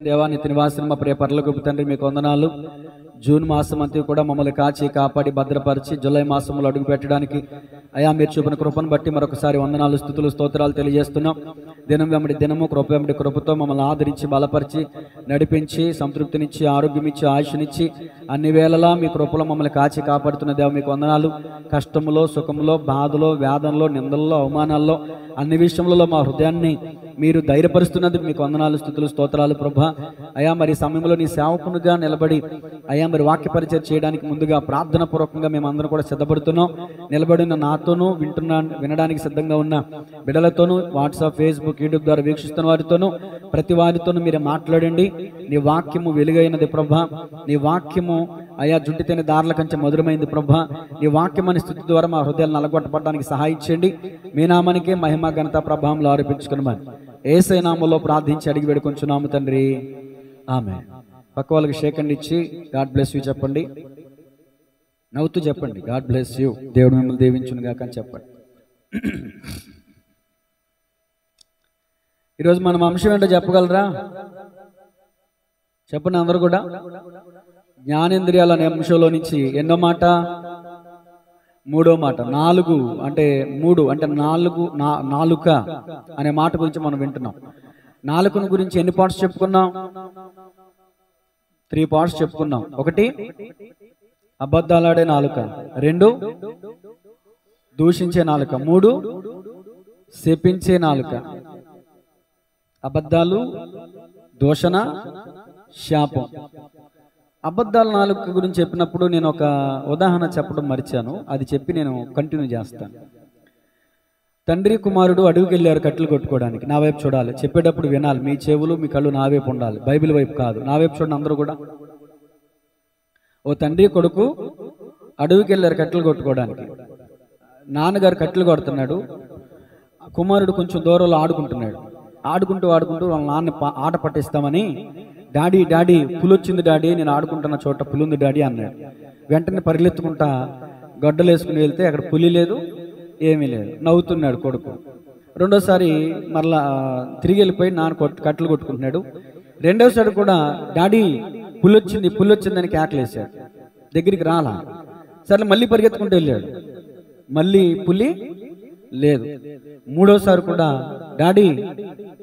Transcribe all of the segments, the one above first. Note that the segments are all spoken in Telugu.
దేవా నిత్య నివాసం మా ప్రియ పరలోకపు తండ్రి మీకు వందనాలు. జూన్ మాసం అంతా కూడా మమ్మల్ని కాచి కాపాడి భద్రపరిచి జూలై మాసంలో అడుగు పెట్టడానికి అయా మీరు చూపిన కృపను బట్టి మరొకసారి వందనాలు, స్తుతులు, స్తోత్రాలు తెలియజేస్తున్నాం. దినం వెంబడి దినము కృప వెంబడి కృపతో మమ్మల్ని ఆదరించి బలపరిచి నడిపించి సంతృప్తినిచ్చి ఆరోగ్యమిచ్చి ఆయుష్నిచ్చి అన్ని వేళలా మీ కృపలో మమ్మల్ని కాచి కాపాడుతున్న దేవ మీకు వందనాలు. కష్టములో సుఖంలో బాధలో వేదనలో నిందల్లో అవమానాల్లో అన్ని విషయములలో మా హృదయాన్ని మీరు ధైర్యపరుస్తున్నందుకు మీకు వందనాలు, స్తుతులు, స్తోత్రాలు ప్రభా. అయా మరి సమయంలో నీ సేవకునిగా నిలబడి అయా మరి వాక్య పరిచయం చేయడానికి ముందుగా ప్రార్థన పూర్వకంగా మేము అందరం కూడా సిద్ధపడుతున్నాం. నిలబడిన నాతోనూ వినడానికి సిద్ధంగా ఉన్న బిడ్డలతోనూ వాట్సాప్, ఫేస్బుక్, యూట్యూబ్ ద్వారా వీక్షిస్తున్న వారితోనూ ప్రతి వారితోనూ మీరు మాట్లాడండి. నీ వాక్యము వెలుగైనది ప్రభా. నీ వాక్యము అయా జుంటితేనే దారుల కంచె మధురమైంది ప్రభా. నీ వాక్యం అనే స్థితి ద్వారా మా హృదయాలు నలగొట్టబడడానికి సహాయం చేయండి. మీ నామానికే మహిమ ఘనత ప్రభావంలో ఆరోపించుకున్నామని యేసయ్య నామములో ప్రార్థించి అడిగి వేడుకొంచున్నాము తండ్రి, ఆమేన్. పక్క వాళ్ళకి షేక్ హ్యాండ్ ఇచ్చి గాడ్ బ్లెస్ యూ చెప్పండి. నవ్వుతూ చెప్పండి, గాడ్ బ్లెస్ యూ, దేవుడు మిమ్మల్ని దీవించును గాక అని చెప్పండి. ఈరోజు మనం అంశం ఏంటో చెప్పగలరా? చెప్పండి అందరూ కూడా. జ్ఞానేంద్రియాల అనే అంశంలో నుంచి ఎన్నో మాట? మూడో మాట. నాలుగు అంటే నాలుక అనే మాట గురించి మనం వింటున్నాం. నాలుకను గురించి ఎన్ని పార్ట్స్ చెప్పుకున్నాం? 3 పార్ట్స్ చెప్పుకున్నాం. 1 అబద్ధాలాడే నాలుక, 2 దూషించే నాలుక, 3 శపించే నాలుక. అబద్ధాలు, దూషణ, శాపం. అబద్ధాల నాలుక గురించి చెప్పినప్పుడు నేను ఒక ఉదాహరణ చెప్పడం మర్చాను, అది చెప్పి నేను కంటిన్యూ చేస్తాను. తండ్రి కుమారుడు అడవికి వెళ్ళారు కట్టెలు కొట్టుకోవడానికి. నా వైపు చూడాలి, చెప్పేటప్పుడు వినాలి. మీ చెవులు మీ కళ్ళు నా వైపు ఉండాలి, బైబిల్ వైపు కాదు. నా వైపు చూడండి అందరూ కూడా. ఓ తండ్రి కొడుకు అడవికి వెళ్ళారు కట్టెలు కొట్టుకోవడానికి. నాన్నగారు కట్టెలు కొడుతున్నాడు, కుమారుడు కొంచెం దూరంలో ఆడుకుంటున్నాడు. ఆడుకుంటూ వాళ్ళ నాన్న ఆట పట్టిస్తామని, డాడీ పులొచ్చింది డాడీ, నేను ఆడుకుంటున్న చోట పులుంది డాడీ అన్నాడు. వెంటనే పరిగెత్తుకుంటా గడ్డలు వేసుకుని వెళ్తే అక్కడ పులి లేదు, ఏమీ లేదు. నవ్వుతున్నాడు కొడుకు. రెండోసారి మరలా తిరిగి వెళ్ళిపోయి నాన్న కట్టెలు కొట్టుకుంటున్నాడు. రెండోసారి కూడా డాడీ పులొచ్చిందని కేకలేశాడు. దగ్గరికి రాలా. సరే మళ్ళీ పరిగెత్తుకుంటూ వెళ్ళాడు, మళ్ళీ పులి లేదు. మూడోసారి కూడా డాడీ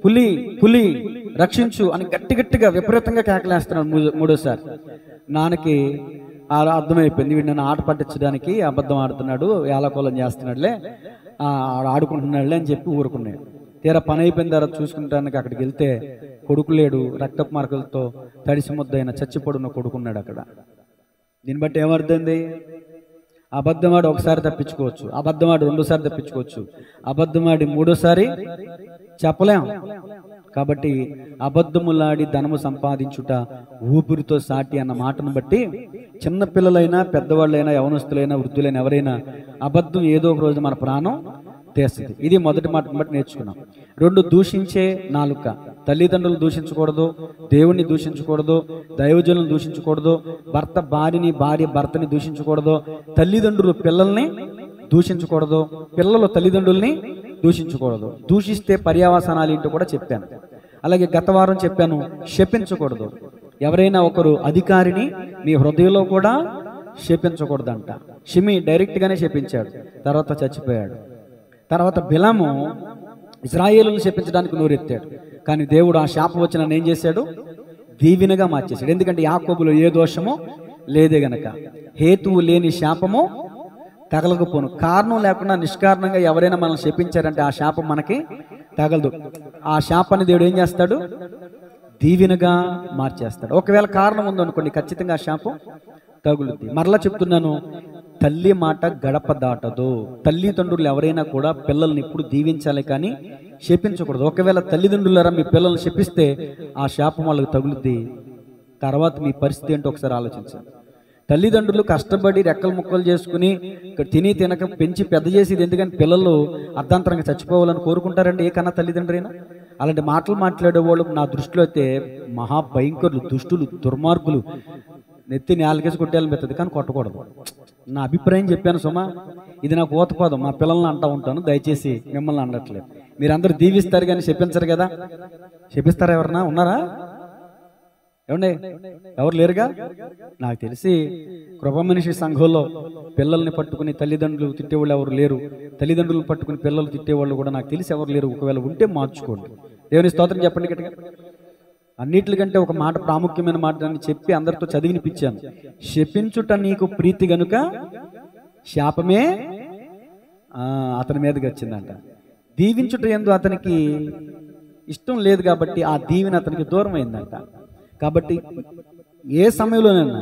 పులి రక్షించు అని గట్టిగా విపరీతంగా కేకలేస్తున్నాడు. మూడోసారి నాన్నకి అర్థమైపోయింది, వీడు నన్ను ఆట పట్టించడానికి అబద్ధం ఆడుతున్నాడు, ఏలకోలం చేస్తున్నాడులే, ఆడుకుంటున్నాడులే అని చెప్పి ఊరుకున్నాడు. తీరా పని అయిపోయిన తర్వాత చూసుకుంటానికి అక్కడికి వెళ్తే కొడుకు లేడు, రక్తపు మార్కులతో తడిసి ముద్దైన చచ్చిపడున్న కొడుకున్నాడు అక్కడ. దీన్ని బట్టి ఏమర్థమైంది? అబద్ధమాడి ఒకసారి తప్పించుకోవచ్చు, అబద్ధమాడి రెండోసారి తప్పించుకోవచ్చు, అబద్ధమాడి మూడోసారి చెప్పలేం. కాబట్టి అబద్ధములాడి ధనము సంపాదించుట ఊపిరితో సాటి అన్న మాటను బట్టి చిన్నపిల్లలైనా పెద్దవాళ్ళైనా యవనస్తులైనా వృద్ధులైనా ఎవరైనా అబద్ధం ఏదో ఒక రోజు మన ప్రాణం తీస్తుంది. ఇది మొదటి మాట బట్టి నేర్చుకున్నాం. 2 దూషించే నాలుక. తల్లిదండ్రులు దూషించకూడదు, దేవుణ్ణి దూషించకూడదు, దైవజనులను దూషించకూడదు, భార్య భర్తని దూషించకూడదు, తల్లిదండ్రులు పిల్లల్ని దూషించకూడదు, పిల్లలు తల్లిదండ్రుల్ని దూషించకూడదు. దూషిస్తే పర్యావసానాలు ఏంటో కూడా చెప్పాను. అలాగే గత వారం చెప్పాను, శపించకూడదు. ఎవరైనా ఒకరు అధికారిని మీ హృదయంలో కూడా శపించకూడదంట. షిమి డైరెక్ట్గానే శపించాడు, తర్వాత చచ్చిపోయాడు. తర్వాత బిలాము ఇశ్రాయేలును శపించడానికి నోరెత్తాడు, కానీ దేవుడు ఆ శాపం వచ్చిన ఏం చేశాడు? దీవెనగా మార్చేశాడు. ఎందుకంటే యాకోబులో ఏ దోషమో లేదే గనక. హేతువు లేని శాపము తగలకపోను. కారణం లేకుండా నిష్కారణంగా ఎవరైనా మనల్ని శపించారంటే ఆ శాపం మనకి తగలదు. ఆ శాపాన్ని దేవుడు ఏం చేస్తాడు? దీవెనగా మార్చేస్తాడు. ఒకవేళ కారణం ఉందనుకోండి, ఖచ్చితంగా ఆ శాపం తగులుద్ది. మరలా చెప్తున్నాను, తల్లి మాట గడప దాటదు. తల్లిదండ్రులు ఎవరైనా కూడా పిల్లల్ని ఇప్పుడు దీవించాలి కానీ శపించకూడదు. ఒకవేళ తల్లిదండ్రులారా మీ పిల్లల్ని శపిస్తే ఆ శాపం వాళ్ళకి తగులుద్ది. తర్వాత మీ పరిస్థితి ఏంటో ఒకసారి ఆలోచించండి. తల్లిదండ్రులు కష్టపడి రెక్కలు ముక్కలు చేసుకుని తిని తినక పెంచి పెద్ద చేసేది ఎందుకని పిల్లలు అర్ధాంతరంగా చచ్చిపోవాలని కోరుకుంటారండి ఏ కన్నా తల్లిదండ్రులైనా? అలాంటి మాటలు మాట్లాడే వాళ్ళు నా దృష్టిలో అయితే మహాభయంకరులు, దుష్టులు, దుర్మార్గులు. నెత్తి నేలకేసి కొట్టేయాలని పెద్దది, కానీ కొట్టకూడదు. నా అభిప్రాయం చెప్పాను సుమా, ఇది నాకు ఊతపదం. మా పిల్లల్ని అంటూ ఉంటాను, దయచేసి మిమ్మల్ని అనట్లేదు. మీరందరూ దీవిస్తారు కానీ శపించరు కదా. శపిస్తారా? ఎవరన్నా ఉన్నారా? ఏమండి, ఎవరు లేరుగా? నాకు తెలిసి కృపమనిషి సంఘంలో పిల్లల్ని పట్టుకుని తల్లిదండ్రులు తిట్టేవాళ్ళు ఎవరు లేరు, తల్లిదండ్రులు పట్టుకుని పిల్లలు తిట్టేవాళ్ళు కూడా నాకు తెలిసి ఎవరు లేరు. ఒకవేళ ఉంటే మార్చుకోండి. దేవుని స్తోత్రం చెప్పండి గట్టిగా. అన్నిటికంటే ఒక మాట, ప్రాముఖ్యమైన మాట అని చెప్పి అందరితో చదివినిపించాను. శపించుట నీకు ప్రీతి గనుక శాపమే అతని మీదకి వచ్చిందంట. దీవించుట యందు అతనికి ఇష్టం లేదు కాబట్టి ఆ దీవెన అతనికి దూరం అయిందంట. కాబట్టి ఏ సమయంలోనైనా,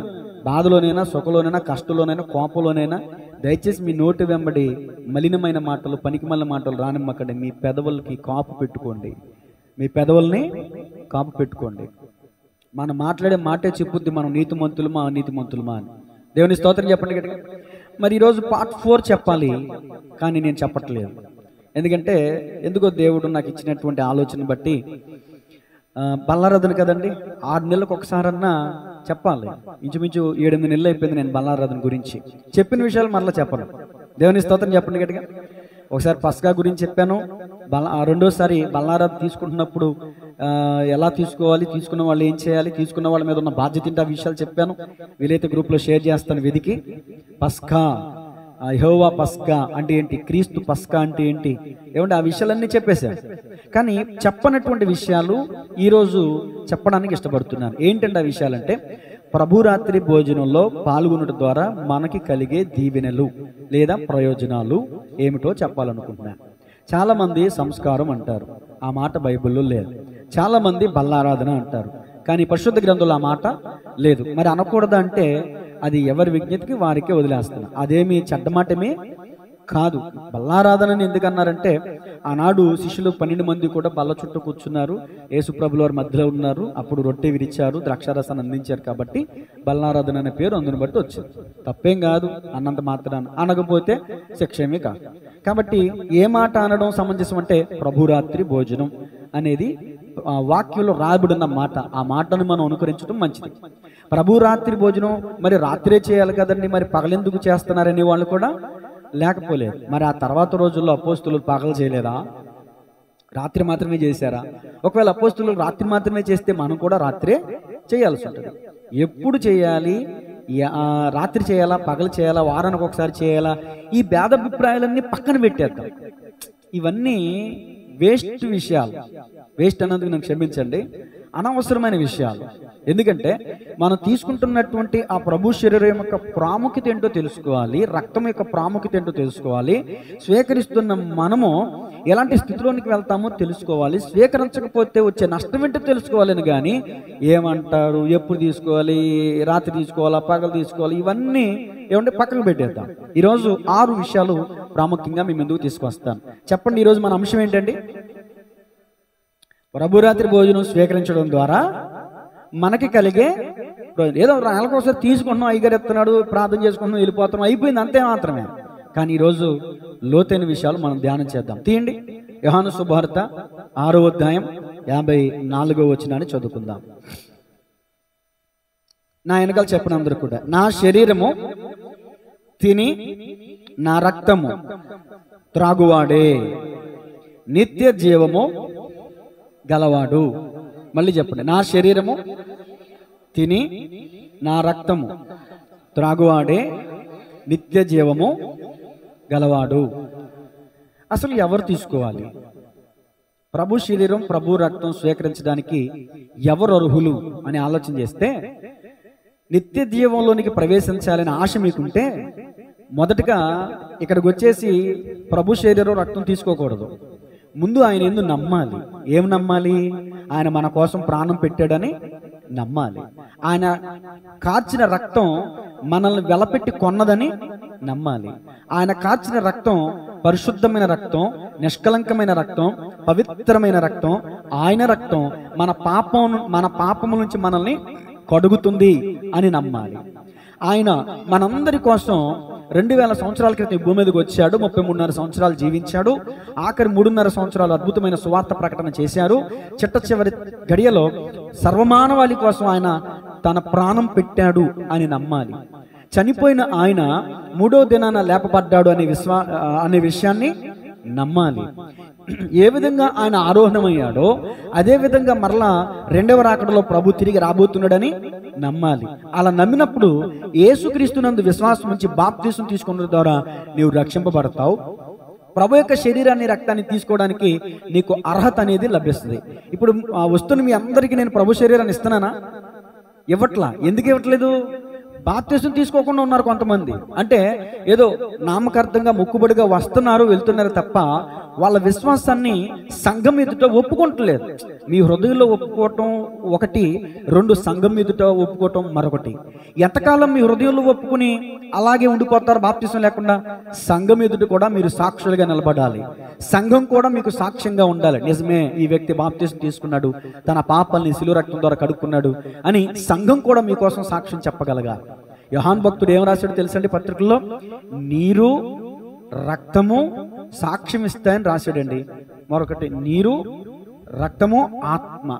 బాధలోనైనా, సుఖంలోనైనా, కష్టంలోనైనా, కోపంలోనైనా దయచేసి మీ నోటి వెంబడి మలినమైన మాటలు, పనికిమాలిన మాటలు రానిమ్మకండి. మీ పెదవులకి కాపు పెట్టుకోండి. మీ పెదవుల్ని కాపు పెట్టుకోండి. మనం మాట్లాడే మాటే చెప్పుద్ది మనం నీతిమంతులమా అనీతిమంతులమా అని. దేవుని స్తోత్రం చెప్పండి గట్టిగా. మరి ఈరోజు పార్ట్ 4 చెప్పాలి, కానీ నేను చెప్పట్లేదు. ఎందుకంటే ఎందుకో దేవుడు నాకు ఇచ్చినటువంటి ఆలోచన బట్టి బల్లారాధన కదండి, 6 నెలలకు ఒకసారన్నా చెప్పాలి. ఇంచుమించు 7-8 నెలలు అయిపోయింది నేను బల్లారాధన గురించి చెప్పిన విషయాలు మరలా చెప్పను. దేవుని స్తోత్రం చెప్పండి గట్టిగా. ఒకసారి పస్కా గురించి చెప్పాను. రెండోసారి బల్లారాధన తీసుకుంటున్నప్పుడు ఎలా తీసుకోవాలి, తీసుకున్న వాళ్ళు ఏం చేయాలి, తీసుకున్న వాళ్ళ మీద ఉన్న బాధ్యత ఏంటి, ఆ విషయాలు చెప్పాను. వీలైతే గ్రూప్లో షేర్ చేస్తాను వెదికి. పస్కా, యెహోవా పస్కా అంటే ఏంటి, క్రీస్తు పస్కా అంటే ఏంటి, ఏమంటే ఆ విషయాలన్నీ చెప్పేశాను. కానీ చెప్పనటువంటి విషయాలు ఈరోజు చెప్పడానికి ఇష్టపడుతున్నాను. ఏంటంటే ఆ విషయాలంటే, ప్రభురాత్రి భోజనంలో పాల్గొనడం ద్వారా మనకి కలిగే దీవెనలు లేదా ప్రయోజనాలు ఏమిటో చెప్పాలనుకుంటున్నాను. చాలామంది సంస్కారం అంటారు, ఆ మాట బైబిల్లో లేదు. చాలామంది బల్లారాధన అంటారు, కానీ పరిశుద్ధ గ్రంథంలో ఆ మాట లేదు. మరి అనకూడదా అంటే అది ఎవరి విజ్ఞతకి వారికే వదిలేస్తున్నా. అదేమి చెడ్డమాటమే కాదు. బల్లారాధనని ఎందుకన్నారంటే, ఆనాడు శిష్యులు 12 మంది కూడా బల్ల చుట్టూ కూర్చున్నారు, యేసుప్రభుల వారి మధ్యలో ఉన్నారు. అప్పుడు రొట్టె విరిచారు, ద్రాక్షారసాన్ని అందించారు. కాబట్టి బల్లారాధన అనే పేరు అందుని బట్టి వచ్చింది. తప్పేం కాదు అన్నంత మాత్రాన, అనకపోతే శిక్షేమీ కాదు. కాబట్టి ఏ మాట అనడం సమంజసం అంటే, ప్రభురాత్రి భోజనం అనేది వాక్యంలో రాయబడిన మాట. ఆ మాటను మనం అనుకరించడం మంచిది. ప్రభురాత్రి భోజనం మరి రాత్రే చేయాలి కదండి, మరి పగలెందుకు చేస్తున్నారనే వాళ్ళు కూడా లేకపోలేదు. మరి ఆ తర్వాత రోజుల్లో అపోస్తులు పగలు చేయలేదా, రాత్రి మాత్రమే చేశారా? ఒకవేళ అపోస్తులు రాత్రి మాత్రమే చేస్తే మనం కూడా రాత్రే చేయాల్సి ఉంటుంది. ఎప్పుడు చేయాలి, రాత్రి చేయాలా, పగలు చేయాలా, వారానికి ఒకసారి చేయాలా, ఈ భేదాభిప్రాయాలన్నీ పక్కన పెట్టేద్దాం. ఇవన్నీ వేస్ట్ విషయాలు. వేస్ట్ అన్నందుకు నాకు క్షమించండి, అనవసరమైన విషయాలు. ఎందుకంటే మనం తీసుకుంటున్నటువంటి ఆ ప్రభు శరీరం యొక్క ప్రాముఖ్యత ఏంటో తెలుసుకోవాలి, రక్తం యొక్క ప్రాముఖ్యత ఏంటో తెలుసుకోవాలి, స్వీకరిస్తున్న మనము ఎలాంటి స్థితిలోనికి వెళ్తామో తెలుసుకోవాలి, స్వీకరించకపోతే వచ్చే నష్టం ఏంటో తెలుసుకోవాలని. కానీ ఏమంటారు, ఎప్పుడు తీసుకోవాలి, రాత్రి తీసుకోవాలా, పగలు తీసుకోవాలి, ఇవన్నీ ఏమంటే పక్కన పెట్టేద్దాం. ఈరోజు 6 విషయాలు ప్రాముఖ్యంగా మీ ముందుకు తీసుకొస్తాను. చెప్పండి, ఈరోజు మన అంశం ఏంటండి? ప్రభురాత్రి భోజనం స్వీకరించడం ద్వారా మనకి కలిగే ఏదో నెలకోసారి తీసుకుంటున్నాం, అయ్యగారు ఎత్తున్నాడు, ప్రార్థన చేసుకుంటున్నాం, వెళ్ళిపోతున్నాం, అయిపోయింది, అంతే మాత్రమే. కానీ ఈరోజు లోతైన విషయాలు మనం ధ్యానం చేద్దాం. తీయండి, యోహాను శుభవార్త 6వ అధ్యాయం 54వ వచనాన్ని చదువుకుందాం. నా వెనకాల చెప్పిన అందరూ కూడా, నా శరీరము తిని నా రక్తము త్రాగువాడే నిత్య జీవము గలవాడు. మళ్ళీ చెప్పండి, నా శరీరము తిని నా రక్తము త్రాగువాడే నిత్య జీవము గలవాడు. అసలు ఎవరు తీసుకోవాలి? ప్రభు శరీరం, ప్రభు రక్తం స్వీకరించడానికి ఎవరు అర్హులు అని ఆలోచన చేస్తే, నిత్య జీవంలోనికి ప్రవేశించాలని ఆశ మీకుంటే మొదటగా ఇక్కడికి వచ్చేసి ప్రభు శరీరం, రక్తం తీసుకోకూడదు. ముందు ఆయన ఎందుకు నమ్మాలి. ఏం నమ్మాలి? ఆయన మన కోసం ప్రాణం పెట్టాడని నమ్మాలి. ఆయన కార్చిన రక్తం మనల్ని వెలపెట్టి కొన్నదని నమ్మాలి. ఆయన కార్చిన రక్తం పరిశుద్ధమైన రక్తం, నిష్కలంకమైన రక్తం, పవిత్రమైన రక్తం. ఆయన రక్తం మన పాపము నుంచి మనల్ని కడుగుతుంది అని నమ్మాలి. ఆయన మనందరి కోసం 2000 సంవత్సరాల క్రితం భూమి మీదకి వచ్చాడు. 33.5 సంవత్సరాలు జీవించాడు. ఆఖరి 3.5 సంవత్సరాలు అద్భుతమైన సువార్త ప్రకటన చేశారు. చిట్ట చివరి గడియలో సర్వమానవాళి కోసం ఆయన తన ప్రాణం పెట్టాడు అని నమ్మాలి. చనిపోయిన ఆయన 3వ దినాన లేపబడ్డాడు అనే విషయాన్ని నమ్మాలి. ఏ విధంగా ఆయన ఆరోహణమయ్యాడో అదే విధంగా మరలా రెండవ రాకడలో ప్రభు తిరిగి రాబోతున్నాడని నమ్మాలి. అలా నమ్మినప్పుడు యేసుక్రీస్తునందు విశ్వాసం ఉంచి బాప్తీసం తీసుకున్న ద్వారా నీవు రక్షింపబడతావు. ప్రభు యొక్క శరీరాన్ని రక్తాన్ని తీసుకోవడానికి నీకు అర్హత అనేది లభిస్తుంది. ఇప్పుడు వస్తున్న మీ అందరికీ నేను ప్రభు శరీరాన్ని ఇస్తున్నానా? ఇవ్వట్లా. ఎందుకు ఇవ్వట్లేదు? బాప్తీసం తీసుకోకుండా ఉన్నారు కొంతమంది. అంటే ఏదో నామకార్థంగా మొక్కుబడిగా వస్తున్నారు, వెళ్తున్నారు తప్ప వాళ్ళ విశ్వాసాన్ని సంఘం ఎదుట ఒప్పుకుంటలేదు. మీ హృదయంలో ఒప్పుకోవటం ఒకటి, రెండు సంఘం ఎదుట ఒప్పుకోవటం మరొకటి. ఎంతకాలం మీ హృదయంలో ఒప్పుకుని అలాగే ఉండిపోతారు బాప్తీసం లేకుండా? సంఘం ఎదుట కూడా మీరు సాక్షులుగా నిలబడాలి. సంఘం కూడా మీకు సాక్ష్యంగా ఉండాలి. నిజమే, ఈ వ్యక్తి బాప్తీసం తీసుకున్నాడు, తన పాపాలని శిలువ రక్తం ద్వారా కడుక్కున్నాడు అని సంఘం కూడా మీకోసం సాక్ష్యం చెప్పగలగాలి. యోహాను భక్తుడు ఏం రాశాడు తెలుసండి పత్రికల్లో? నీరు రక్తము సాక్ష్యం ఇస్తాయని రాశాడండి. మరొకటి నీరు రక్తము ఆత్మ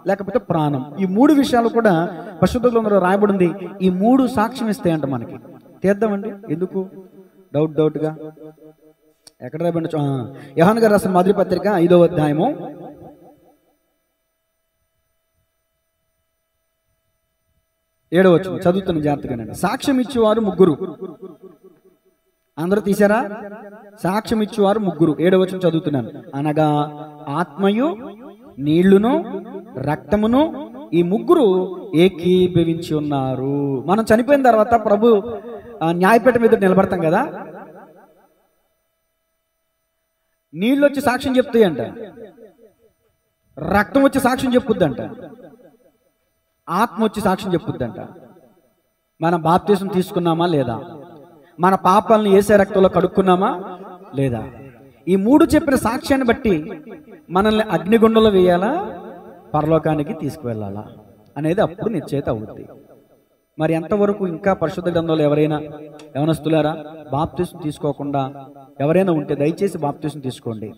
లేకపోతే ప్రాణం. ఈ మూడు విషయాలు కూడా పరిశుద్ధ గ్రంథంలో రాయబడింది. ఈ మూడు సాక్ష్యం ఇస్తాయంట మనకి. తీద్దామండి, ఎందుకు డౌట్గా ఎక్కడ రాయబడి? యోహాను గారు రాసిన మొదటి పత్రిక 5వ అధ్యాయము 7వ వచనం చదువుతున్న జాగ్రత్తగానండి. సాక్ష్యం ఇచ్చేవారు ముగ్గురు. అందరూ తీశారా? సాక్ష్యం ఇచ్చేవారు ముగ్గురు. 7వ వచనం చదువుతున్నాను. అనగా ఆత్మయు నీళ్లును రక్తమును ఈ ముగ్గురు ఏకీభవించి ఉన్నారు. మనం చనిపోయిన తర్వాత ప్రభు న్యాయపీఠం మీద నిలబడతాం కదా, నీళ్ళు వచ్చి సాక్ష్యం చెప్తాయంట, రక్తం వచ్చి సాక్ష్యం చెప్పుద్దంట, ఆత్మ వచ్చి సాక్ష్యం చెప్పుద్దంట. మనం బాప్తీసం తీసుకున్నామా లేదా, మన పాపాలను యేసు రక్తంలో కడుక్కున్నామా లేదా, ఈ మూడు చెప్పిన సాక్ష్యాన్ని బట్టి మనల్ని అగ్నిగుండంలో వేయాలా, పరలోకానికి తీసుకువెళ్ళాలా అనేది అప్పుడు నిశ్చయిత అవుద్ది. మరి ఎంతవరకు ఇంకా పరిశుద్ధ గ్రంథంలో ఎవరైనా యవనస్తులారా బాప్తీసం తీసుకోకుండా ఎవరైనా ఉంటే దయచేసి బాప్తీసం తీసుకోండి.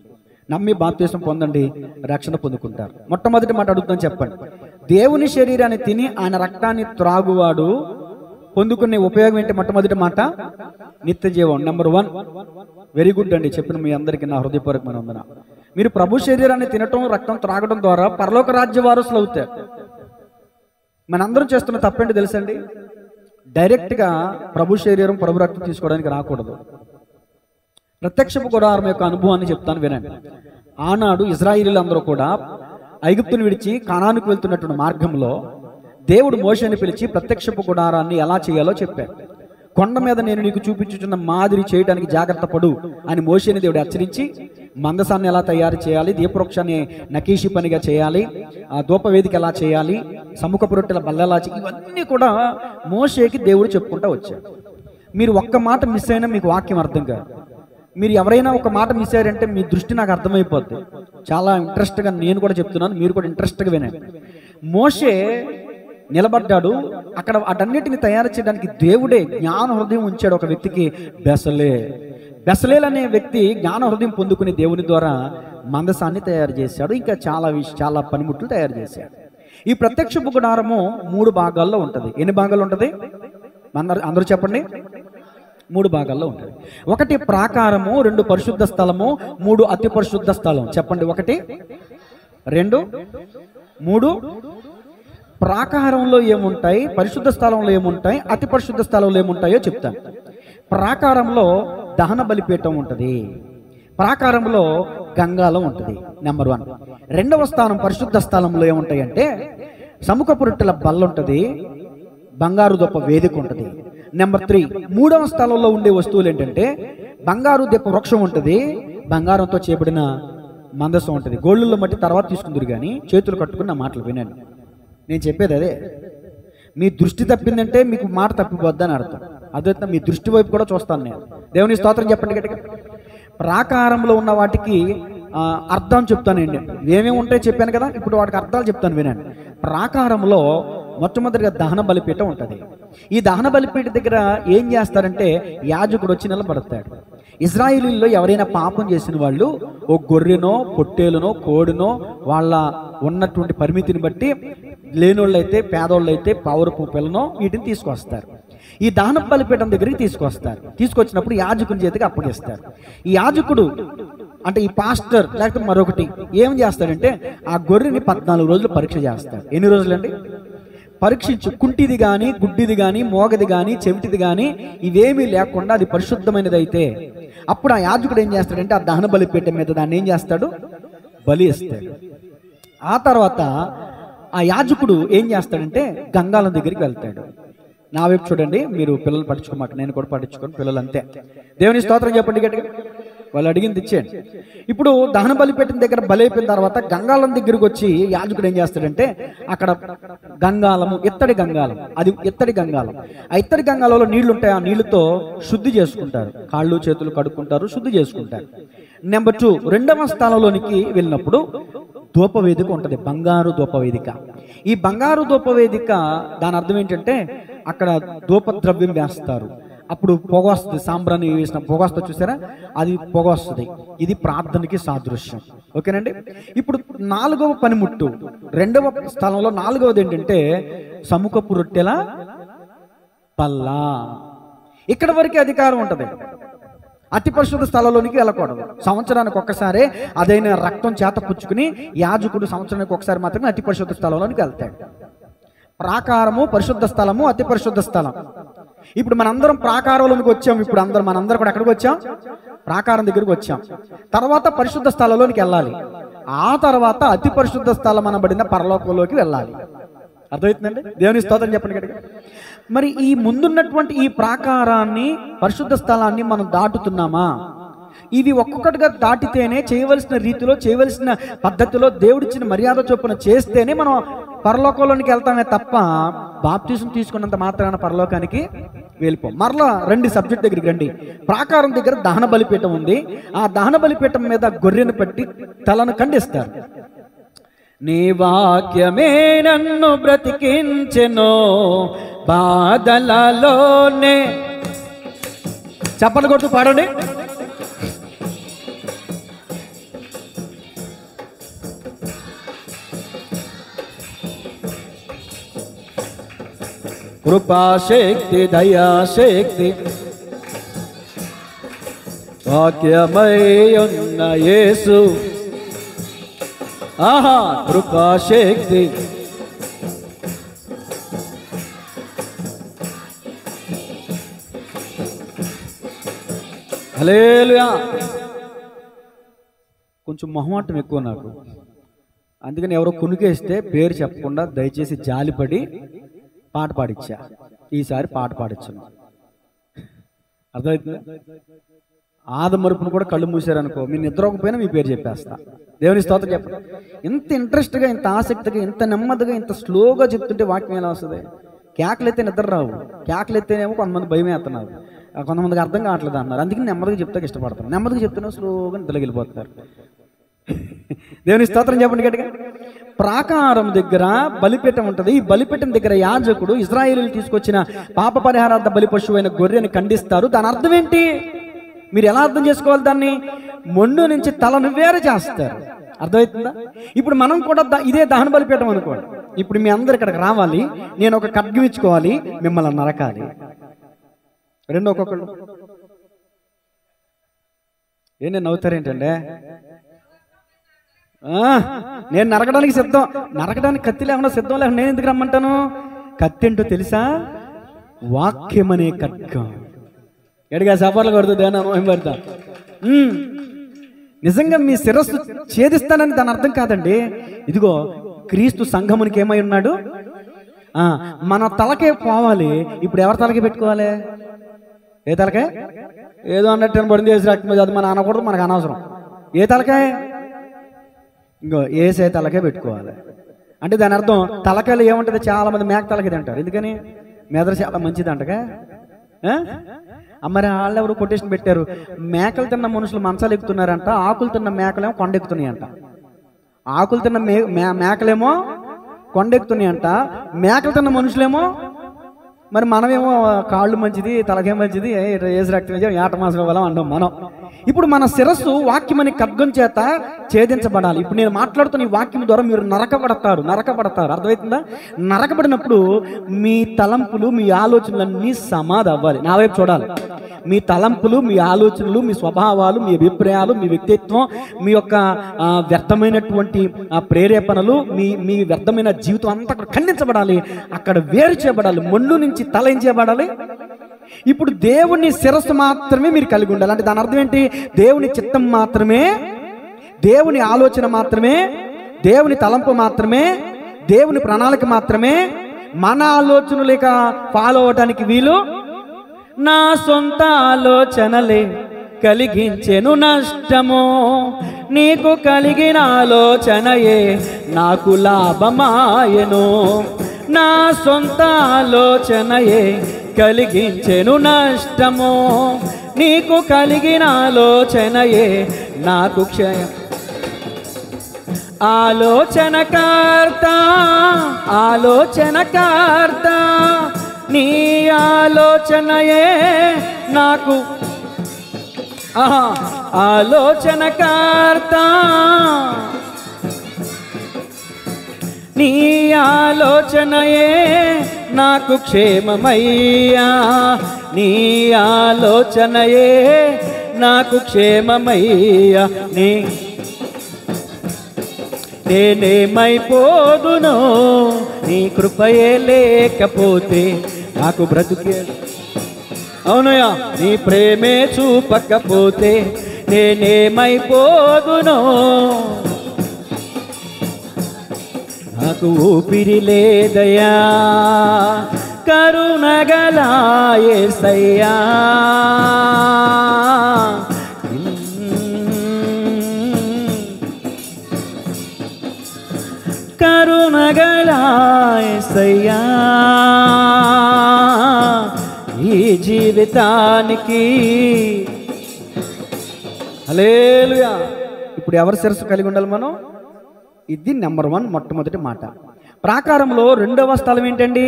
నమ్మి బాప్తీసం పొందండి, రక్షణ పొందుకుంటారు. మొట్టమొదటి మాట అడుగుతాను, చెప్పండి. దేవుని శరీరాన్ని తిని ఆయన రక్తాన్ని త్రాగువాడు పొందుకునే ఉపయోగం ఏంటి? మొట్టమొదటి మాట నిత్య జీవం. నెంబర్ 1. వెరీ గుడ్ అండి, చెప్పిన మీ అందరికీ నా హృదయపూర్వకమైన వందన. మీరు ప్రభు శరీరాన్ని తినటం రక్తం త్రాగడం ద్వారా పరలోక రాజ్య వారసులు అవుతారు. మనందరం చేస్తున్న తప్పేంటి తెలుసండి? డైరెక్ట్గా ప్రభు శరీరం ప్రభు రక్తం తీసుకోవడానికి రాకూడదు. ప్రత్యక్షపు గుడారం యొక్క అనుభవాన్ని చెప్తాను, వినండి. ఆనాడు ఇజ్రాయేలీలు అందరూ కూడా ఐగుప్తును విడిచి కానానుకు వెళ్తున్నటువంటి మార్గంలో దేవుడు మోషేని పిలిచి ప్రత్యక్షపు గుడారాన్ని ఎలా చేయాలో చెప్పాడు. కొండ మీద నేను నీకు చూపించుచున్న మాదిరి చేయడానికి జాగ్రత్త పడు అని మోషేని దేవుడు హెచ్చరించి, మందసాన్ని ఎలా తయారు చేయాలి, దీపవృక్షాన్ని నకీషి పనిగా చేయాలి, ఆ ధూపవేదిక ఎలా చేయాలి, సముఖపు రొట్టెల బల్లెలా చేయాలి, ఇవన్నీ కూడా మోషేకి దేవుడు చెప్పుకుంటూ వచ్చాడు. మీరు ఒక్క మాట మిస్ అయినా మీకు వాక్యం అర్థం కాదు. మీరు ఎవరైనా ఒక మాట మిస్ అయ్యారంటే మీ దృష్టి నాకు అర్థమైపోద్ది. చాలా ఇంట్రెస్ట్గా నేను కూడా చెప్తున్నాను, మీరు కూడా ఇంట్రెస్ట్గా వినండి. మోషే నిలబడ్డాడు అక్కడ. వాటన్నిటిని తయారు చేయడానికి దేవుడే జ్ఞాన హృదయం ఉంచాడు ఒక వ్యక్తికి, బెసలేల్ అనే వ్యక్తి జ్ఞాన హృదయం పొందుకుని దేవుని ద్వారా మందసాన్ని తయారు చేశాడు. ఇంకా చాలా పనిముట్లు తయారు చేశాడు. ఈ ప్రత్యక్ష గుడారము 3 భాగాల్లో ఉంటుంది. ఎన్ని భాగాలు ఉంటుంది? అందరూ చెప్పండి. 3 భాగాల్లో ఉంటుంది. 1 ప్రాకారము, 2 పరిశుద్ధ స్థలము, 3 అతి పరిశుద్ధ స్థలం. చెప్పండి. 1, 2, 3. ప్రాకారంలో ఏముంటాయి, పరిశుద్ధ స్థలంలో ఏముంటాయి, అతి పరిశుద్ధ స్థలంలో ఏముంటాయో చెప్తాను. ప్రాకారంలో దహన బలిపీఠం ఉంటుంది. ప్రాకారంలో గంగాలం ఉంటుంది. నెంబర్ 1. 2వ స్థానం పరిశుద్ధ స్థలంలో ఏముంటాయంటే సముఖపు రొట్టెల బల్ల ఉంటుంది, బంగారు దొప్ప వేదిక ఉంటుంది. నెంబర్ 3. 3వ స్థలంలో ఉండే వస్తువులు ఏంటంటే బంగారు దొప్ప వృక్షం ఉంటుంది, బంగారంతో చేయబడిన మందసం ఉంటుంది. గోళ్ళల్లో మట్టి తర్వాత తీసుకుందరు కానీ చేతులు కట్టుకుని నా మాటలు వినండి. నేను చెప్పేది అదే. మీ దృష్టి తప్పిందంటే మీకు మాట తప్పిపోద్దని అర్థం. అదే మీ దృష్టి వైపు కూడా చూస్తాను నేను. దేవుని స్తోత్రం చెప్పండి గట్టిగా. ప్రాకారంలో ఉన్న వాటికి అర్థం చెప్తానండి. ఏమేమి ఉంటాయో చెప్పాను కదా, ఇప్పుడు వాటికి అర్థాలు చెప్తాను వినండి. ప్రాకారంలో మొట్టమొదటిగా దహన బలిపీఠం ఉంటుంది. ఈ దహన బలిపీఠ దగ్గర ఏం చేస్తారంటే యాజకుడు వచ్చి నిలబడతాడు. ఇజ్రాయేలీల్లో ఎవరైనా పాపం చేసిన వాళ్ళు ఓ గొర్రెనో పొట్టేలునో కోడినో వాళ్ళ ఉన్నటువంటి పరిమితిని బట్టి, లేనోళ్ళైతే పేదోళ్ళైతే పౌరపు పిల్లనో వీటిని తీసుకొస్తారు. ఈ దహన బలిపీఠం దగ్గరికి తీసుకొస్తారు. తీసుకొచ్చినప్పుడు యాజకుని చేతికి అప్పగిస్తారు. ఈ యాజకుడు అంటే ఈ పాస్టర్ లేకపోతే మరొకటి ఏం చేస్తాడంటే ఆ గొర్రెని 14 రోజులు పరీక్ష చేస్తాడు. ఎన్ని రోజులండి? పరీక్షించు. కుంటిది కానీ, గుడ్డిది కానీ, మోగది కానీ, చెవిటిది కానీ ఇవేమీ లేకుండా అది పరిశుద్ధమైనది అయితే అప్పుడు ఆ యాజకుడు ఏం చేస్తాడంటే ఆ దహన బలిపీఠం మీద దాన్ని ఏం చేస్తాడు? బలి ఇస్తాడు. ఆ తర్వాత ఆ యాజకుడు ఏం చేస్తాడంటే గంగాలం దగ్గరికి వెళ్తాడు. నా వైపు చూడండి, మీరు పిల్లలు పట్టించుకోమాక, నేను కూడా పట్టించుకోను, పిల్లలు అంతే. దేవుని స్తోత్రం చెప్పండి గట్టిగా. వాళ్ళు అడిగింది ఇచ్చేయండి. ఇప్పుడు దహన బలిపీఠం దగ్గర బలి అయిపోయిన తర్వాత గంగాలం దగ్గరికి వచ్చి యాజకుడు ఏం చేస్తాడంటే అక్కడ గంగాలము, ఇత్తడి గంగాలం, అది ఇత్తడి గంగాలం. ఆ ఇత్తడి గంగాలంలో నీళ్లు ఉంటాయి. ఆ నీళ్లతో శుద్ధి చేసుకుంటారు, కాళ్ళు చేతులు కడుక్కుంటారు, శుద్ధి చేసుకుంటారు. నెంబర్ 2, రెండవ స్థలంలోనికి వెళ్ళినప్పుడు ధూపవేదిక ఉంటుంది, బంగారు ధూపవేదిక. ఈ బంగారు ధూపవేదిక దాని అర్థం ఏంటంటే అక్కడ ధూపద్రవ్యం వేస్తారు. అప్పుడు పొగ వస్తుంది, సాంబ్రాన్ని వేసిన పొగ వస్తుంది, చూసారా? అది పొగ వస్తుంది. ఇది ప్రార్థనకి సాదృశ్యం. ఓకేనండి. ఇప్పుడు 4వ పనిముట్టు, రెండవ స్థలంలో 4వది ఏంటంటే సముఖపు రొట్టెల పల్ల. ఇక్కడ వరకే అధికారం ఉంటుంది. అతి పరిశుద్ధ స్థలంలోనికి వెళ్ళకూడదు. సంవత్సరానికి ఒక్కసారే అదైన రక్తం చేత పుచ్చుకుని యాజకుడు సంవత్సరానికి ఒకసారి మాత్రమే అతి పరిశుద్ధ స్థలంలోనికి వెళ్తాడు. ప్రాకారము, పరిశుద్ధ స్థలము, అతి పరిశుద్ధ స్థలం. ఇప్పుడు మనందరం ప్రాకారంలోనికి వచ్చాం. ఇప్పుడు మనందరం కూడా ఎక్కడికి వచ్చాం? ప్రాకారం దగ్గరికి వచ్చాం. తర్వాత పరిశుద్ధ స్థలంలోనికి వెళ్ళాలి. ఆ తర్వాత అతి పరిశుద్ధ స్థలం అనబడిన పరలోకంలోకి వెళ్ళాలి. అర్థమవుతుందండి? దేవుని స్తోత్రం చెప్పండి గట్టిగా. మరి ఈ ముందున్నటువంటి ఈ ప్రాకారాన్ని, పరిశుద్ధ స్థలాన్ని మనం దాటుతున్నామా? ఇవి ఒక్కొక్కటిగా దాటితేనే, చేయవలసిన రీతిలో, చేయవలసిన పద్ధతిలో, దేవుడిచ్చిన మర్యాద చొప్పున చేస్తేనే మనం పరలోకంలోనికి వెళ్తామే తప్ప బాప్తిజం తీసుకున్నంత మాత్రాన పరలోకానికి వెళ్ళిపోం. మరలా రండి, సబ్జెక్ట్ దగ్గరికి రండి. ప్రాకారం దగ్గర దహన బలిపీఠం ఉంది. ఆ దహన బలిపీఠం మీద గొర్రెను పెట్టి తలను ఖండిస్తారు. నీ వాక్యమే నన్ను బ్రతికించెను బాధలలోనే. చప్పట్లు కొడుతూ పాడండి. కృపాశక్తి, దయాశక్తి, వాక్యమై ఉన్న యేసు. ఆహా, కృపాశక్తి. హల్లెలూయా. కొంచెం మొహమాటం ఎక్కువ నాకు, అందుకని ఎవరో కునుకేస్తే పేరు చెప్పకుండా దయచేసి జాలిపడి పాట పాడిచ్చా. ఈసారి పాట పాడించను. అర్థమవుతుంది? ఆదమరుపును కూడా కళ్ళు మూసారనుకో, మీ నిద్రపోయినా మీ పేరు చెప్పేస్తా. దేవుని స్తోత్రం చెప్పండి. ఇంత ఇంట్రెస్ట్గా, ఇంత ఆసక్తిగా, ఇంత నెమ్మదిగా, ఇంత స్లోగా చెప్తుంటే వాక్యం ఎలా వస్తుంది? కేకలైతే నిద్ర రావు, కేకలైతేనేమో కొంతమంది భయం వేస్తున్నారు, కొంతమందికి అర్థం కావట్లేదు అన్నారు. అందుకని నెమ్మదిగా చెప్తాక ఇష్టపడతారు. నెమ్మదిగా చెప్తున్నా స్లోగా నిద్రకి వెళ్ళిపోతారు. దేవుని స్తోత్రం చెప్పండి గట్టిగా. ప్రాకారం దగ్గర బలిపీఠం ఉంటుంది. ఈ బలిపీఠం దగ్గర యాజకుడు ఇశ్రాయేలీయులు తీసుకొచ్చిన పాప పరిహారార్థ బలి పశువు అయిన గొర్రెని ఖండిస్తారు. దాని అర్థం ఏంటి? మీరు ఎలా అర్థం చేసుకోవాలి దాన్ని? మొండు నుంచి తలను వేరు చేస్తారు. అర్థమవుతుందా? ఇప్పుడు మనం కూడా ఇదే దహన బలిపీఠం అనుకోండి. ఇప్పుడు మీ అందరు ఇక్కడికి రావాలి, నేను ఒక ఖడ్గం ఇచ్చుకోవాలి, మిమ్మల్ని నరకాలి. రెండు ఒక్కొక్కళ్ళు నేను నవ్వుతారేంటంటే, నేను నరకడానికి సిద్ధం. నరకడానికి కత్తి లేకుండా సిద్ధం లేకుండా నేను ఎందుకు రమ్మంటాను? కత్తి ఏంటో తెలుసా? వాక్యం అనే ఖడ్గం. ఎడిగా సఫర్లు కొడుతుంది అని అనుభవం పెడతా. నిజంగా మీ శిరస్సు ఛేదిస్తానని దాని అర్థం కాదండి. ఇదిగో క్రీస్తు సంఘమునికి ఏమై ఉన్నాడు? మన తలకే పోవాలి. ఇప్పుడు ఎవరి తలకే పెట్టుకోవాలి? ఏ తలకాయ? ఏదో అన్నట్టు పడింది వేసి రక్తం, అది మన అనకూడదు, మనకు అనవసరం. ఏ తలకాయ? ఇంకో ఏసే తలకే పెట్టుకోవాలి. అంటే దాని అర్థం తలకాయలు ఏముంటుంది? చాలా మంది మేక తలకాయ తింటారు. ఎందుకని? మెదడు చాలా మంచిది అంటగా. మరి వాళ్ళు ఎవరు కొటేషన్ పెట్టారు, మేకలు తిన్న మనుషులు మంచాలు ఎక్కుతున్నారంట, ఆకులు తిన్న మేకలేమో కొండ ఎక్కుతున్నాయంట. ఆకులు తిన్న మేకలేమో కొండ ఎక్కుతున్నాయంట, మేకలు తిన్న మనుషులేమో, మరి మనమేమో కాళ్ళు మంచిది, తలకే మంచిది, ఏసు రక్తం ఏట మాసం ఇవ్వాలం అంటాం మనం. ఇప్పుడు మన శిరస్సు వాక్యం అనే ఖడ్గం చేత ఛేదించబడాలి. ఇప్పుడు నేను మాట్లాడుతున్న ఈ వాక్యం ద్వారా మీరు నరకబడతారు. అర్థమవుతుందా? నరకబడినప్పుడు మీ తలంపులు, మీ ఆలోచనలన్నీ సమాధి అవ్వాలి. నా వైపు చూడాలి. మీ తలంపులు, మీ ఆలోచనలు, మీ స్వభావాలు, మీ అభిప్రాయాలు, మీ వ్యక్తిత్వం, మీ యొక్క వ్యర్థమైనటువంటి ప్రేరేపణలు, మీ వ్యర్థమైన జీవితం అంతా అక్కడ ఖండించబడాలి, అక్కడ వేరు చేయబడాలి. మొండు నుంచి తల ఏం చేయబడాలి? ఇప్పుడు దేవుని శిరస్సు మాత్రమే మీరు కలిగి ఉండాలి. అంటే దాని అర్థం ఏంటి? దేవుని చిత్తం మాత్రమే, దేవుని ఆలోచన మాత్రమే, దేవుని తలంపు మాత్రమే, దేవుని ప్రణాళిక మాత్రమే. మన ఆలోచనలు ఇక ఫాలో అవటానికి వీలు. నా సొంత ఆలోచనలే కలిగించెను నష్టము, నీకు కలిగిన ఆలోచనయే నాకు లాభమాయెను. నా సొంత ఆలోచనయే కలిగించెను నష్టము, నీకు కలిగిన ఆలోచనయే నాకు క్షయం. ఆలోచనకర్త, ఆలోచనకర్త, నీ ఆలోచనయే నాకు, ఆలోచనకర్త, నీ ఆలోచనయే నాకు క్షేమమయ్యా, నీ ఆలోచనయే నాకు క్షేమమయ్యా. నేనేమైపోదునో నీ కృపయే లేకపోతే నాకు బ్రతుకే. అవునయ్యా, నీ ప్రేమే చూపకపోతే నేనేమైపోదునో, నాకు ఊపిరి లేదయ్యా, కరుణగల యేసయ్యా. కరుణగల యేసయ్యా, ఈ జీవితానికి. హల్లెలూయా. ఇప్పుడు ఎవరి శిరస్సు కలిగి ఉండాలి మనం? ఇది నెంబర్ 1 మొట్టమొదటి మాట. ప్రాకారంలో రెండవ స్థలం ఏంటండి?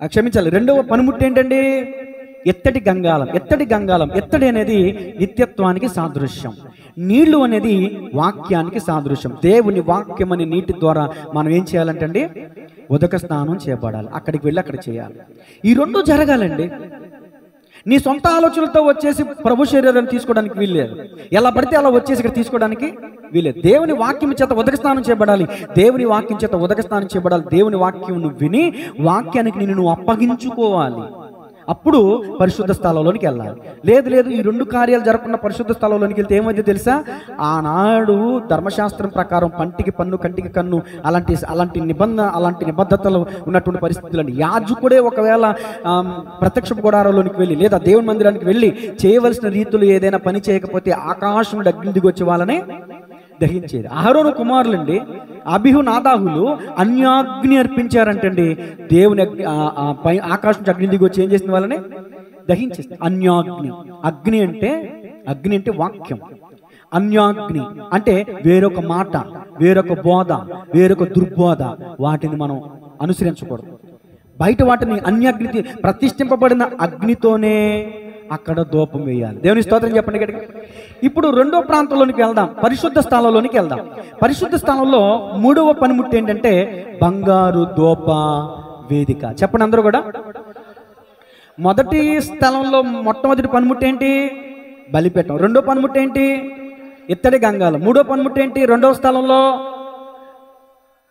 క్షమించాలి, రెండవ పనిముట్టు ఏంటండి? ఎత్తడి గంగాలం. ఎత్తడి గంగాలం, ఎత్తడి అనేది నిత్యత్వానికి సాదృశ్యం. నీళ్లు అనేది వాక్యానికి సాదృశ్యం. దేవుని వాక్యం అనే నీటి ద్వారా మనం ఏం చేయాలంటండి? ఉదక స్నానం చేయబడాలి. అక్కడికి వెళ్ళి అక్కడ చేయాలి. ఈ రెండు జరగాలండి. నీ సొంత ఆలోచనలతో వచ్చేసి ప్రభు శరీరాన్ని తీసుకోవడానికి వీల్లేదు. ఎలా పడితే అలా వచ్చేసి ఇక్కడ తీసుకోవడానికి వీలేదు. దేవుని వాక్యం చేత ఉదక స్నానం చేయబడాలి. దేవుని వాక్యం చేత ఉదక స్నానం చేయబడాలి. దేవుని వాక్యం నువ్వు విని వాక్యానికి నిన్ను నువ్వు అప్పగించుకోవాలి. అప్పుడు పరిశుద్ధ స్థలంలోనికి వెళ్ళాలి. లేదు ఈ రెండు కార్యాలు జరగకుండా పరిశుద్ధ స్థలంలోనికి వెళ్తే ఏమైతే తెలుసా? ఆనాడు ధర్మశాస్త్రం ప్రకారం పంటికి పన్ను, కంటికి కన్ను, అలాంటి నిబద్ధతలు ఉన్నటువంటి పరిస్థితులను యాజకుడే ఒకవేళ ప్రత్యక్ష గుడారంలోనికి వెళ్ళి లేదా దేవుని మందిరానికి వెళ్ళి చేయవలసిన రీతులు ఏదైనా పని చేయకపోతే ఆకాశం నుండి అగ్ని దిగి వచ్చే వాళ్ళని దహించేది. అహరోను కుమారులండి అబిహు నాదాహులు అన్యాగ్ని అర్పించారంటండి. దేవుని ఆకాశం నుంచి అగ్ని దిగి వచ్చి ఏం చేసిన వాళ్ళని దహించేస్తుంది. అన్యాగ్ని. అగ్ని అంటే వాక్యం. అన్యాగ్ని అంటే వేరొక మాట, వేరొక బోధ, వేరొక దుర్బోధ, వాటిని మనం అనుసరించకూడదు. బయట వాటిని అన్యాగ్ని, ప్రతిష్ఠింపబడిన అగ్నితోనే అక్కడ ధూపం వేయాలి. దేవుని స్తోత్రం చెప్పండి గట్టిగా. ఇప్పుడు రెండో ప్రాంతంలోనికి వెళ్దాం, పరిశుద్ధ స్థలంలోనికి వెళ్దాం. పరిశుద్ధ స్థలంలో మూడవ పనిముట్టు ఏంటంటే బంగారు ధూప వేదిక. చెప్పండి అందరూ కూడా. మొదటి స్థలంలో మొట్టమొదటి పనిముట్టు ఏంటి? బలిపీఠం. రెండో పనిముట్టు ఏంటి? ఇత్తడి గంగాలం. మూడో పనిముట్టు ఏంటి? రెండవ స్థలంలో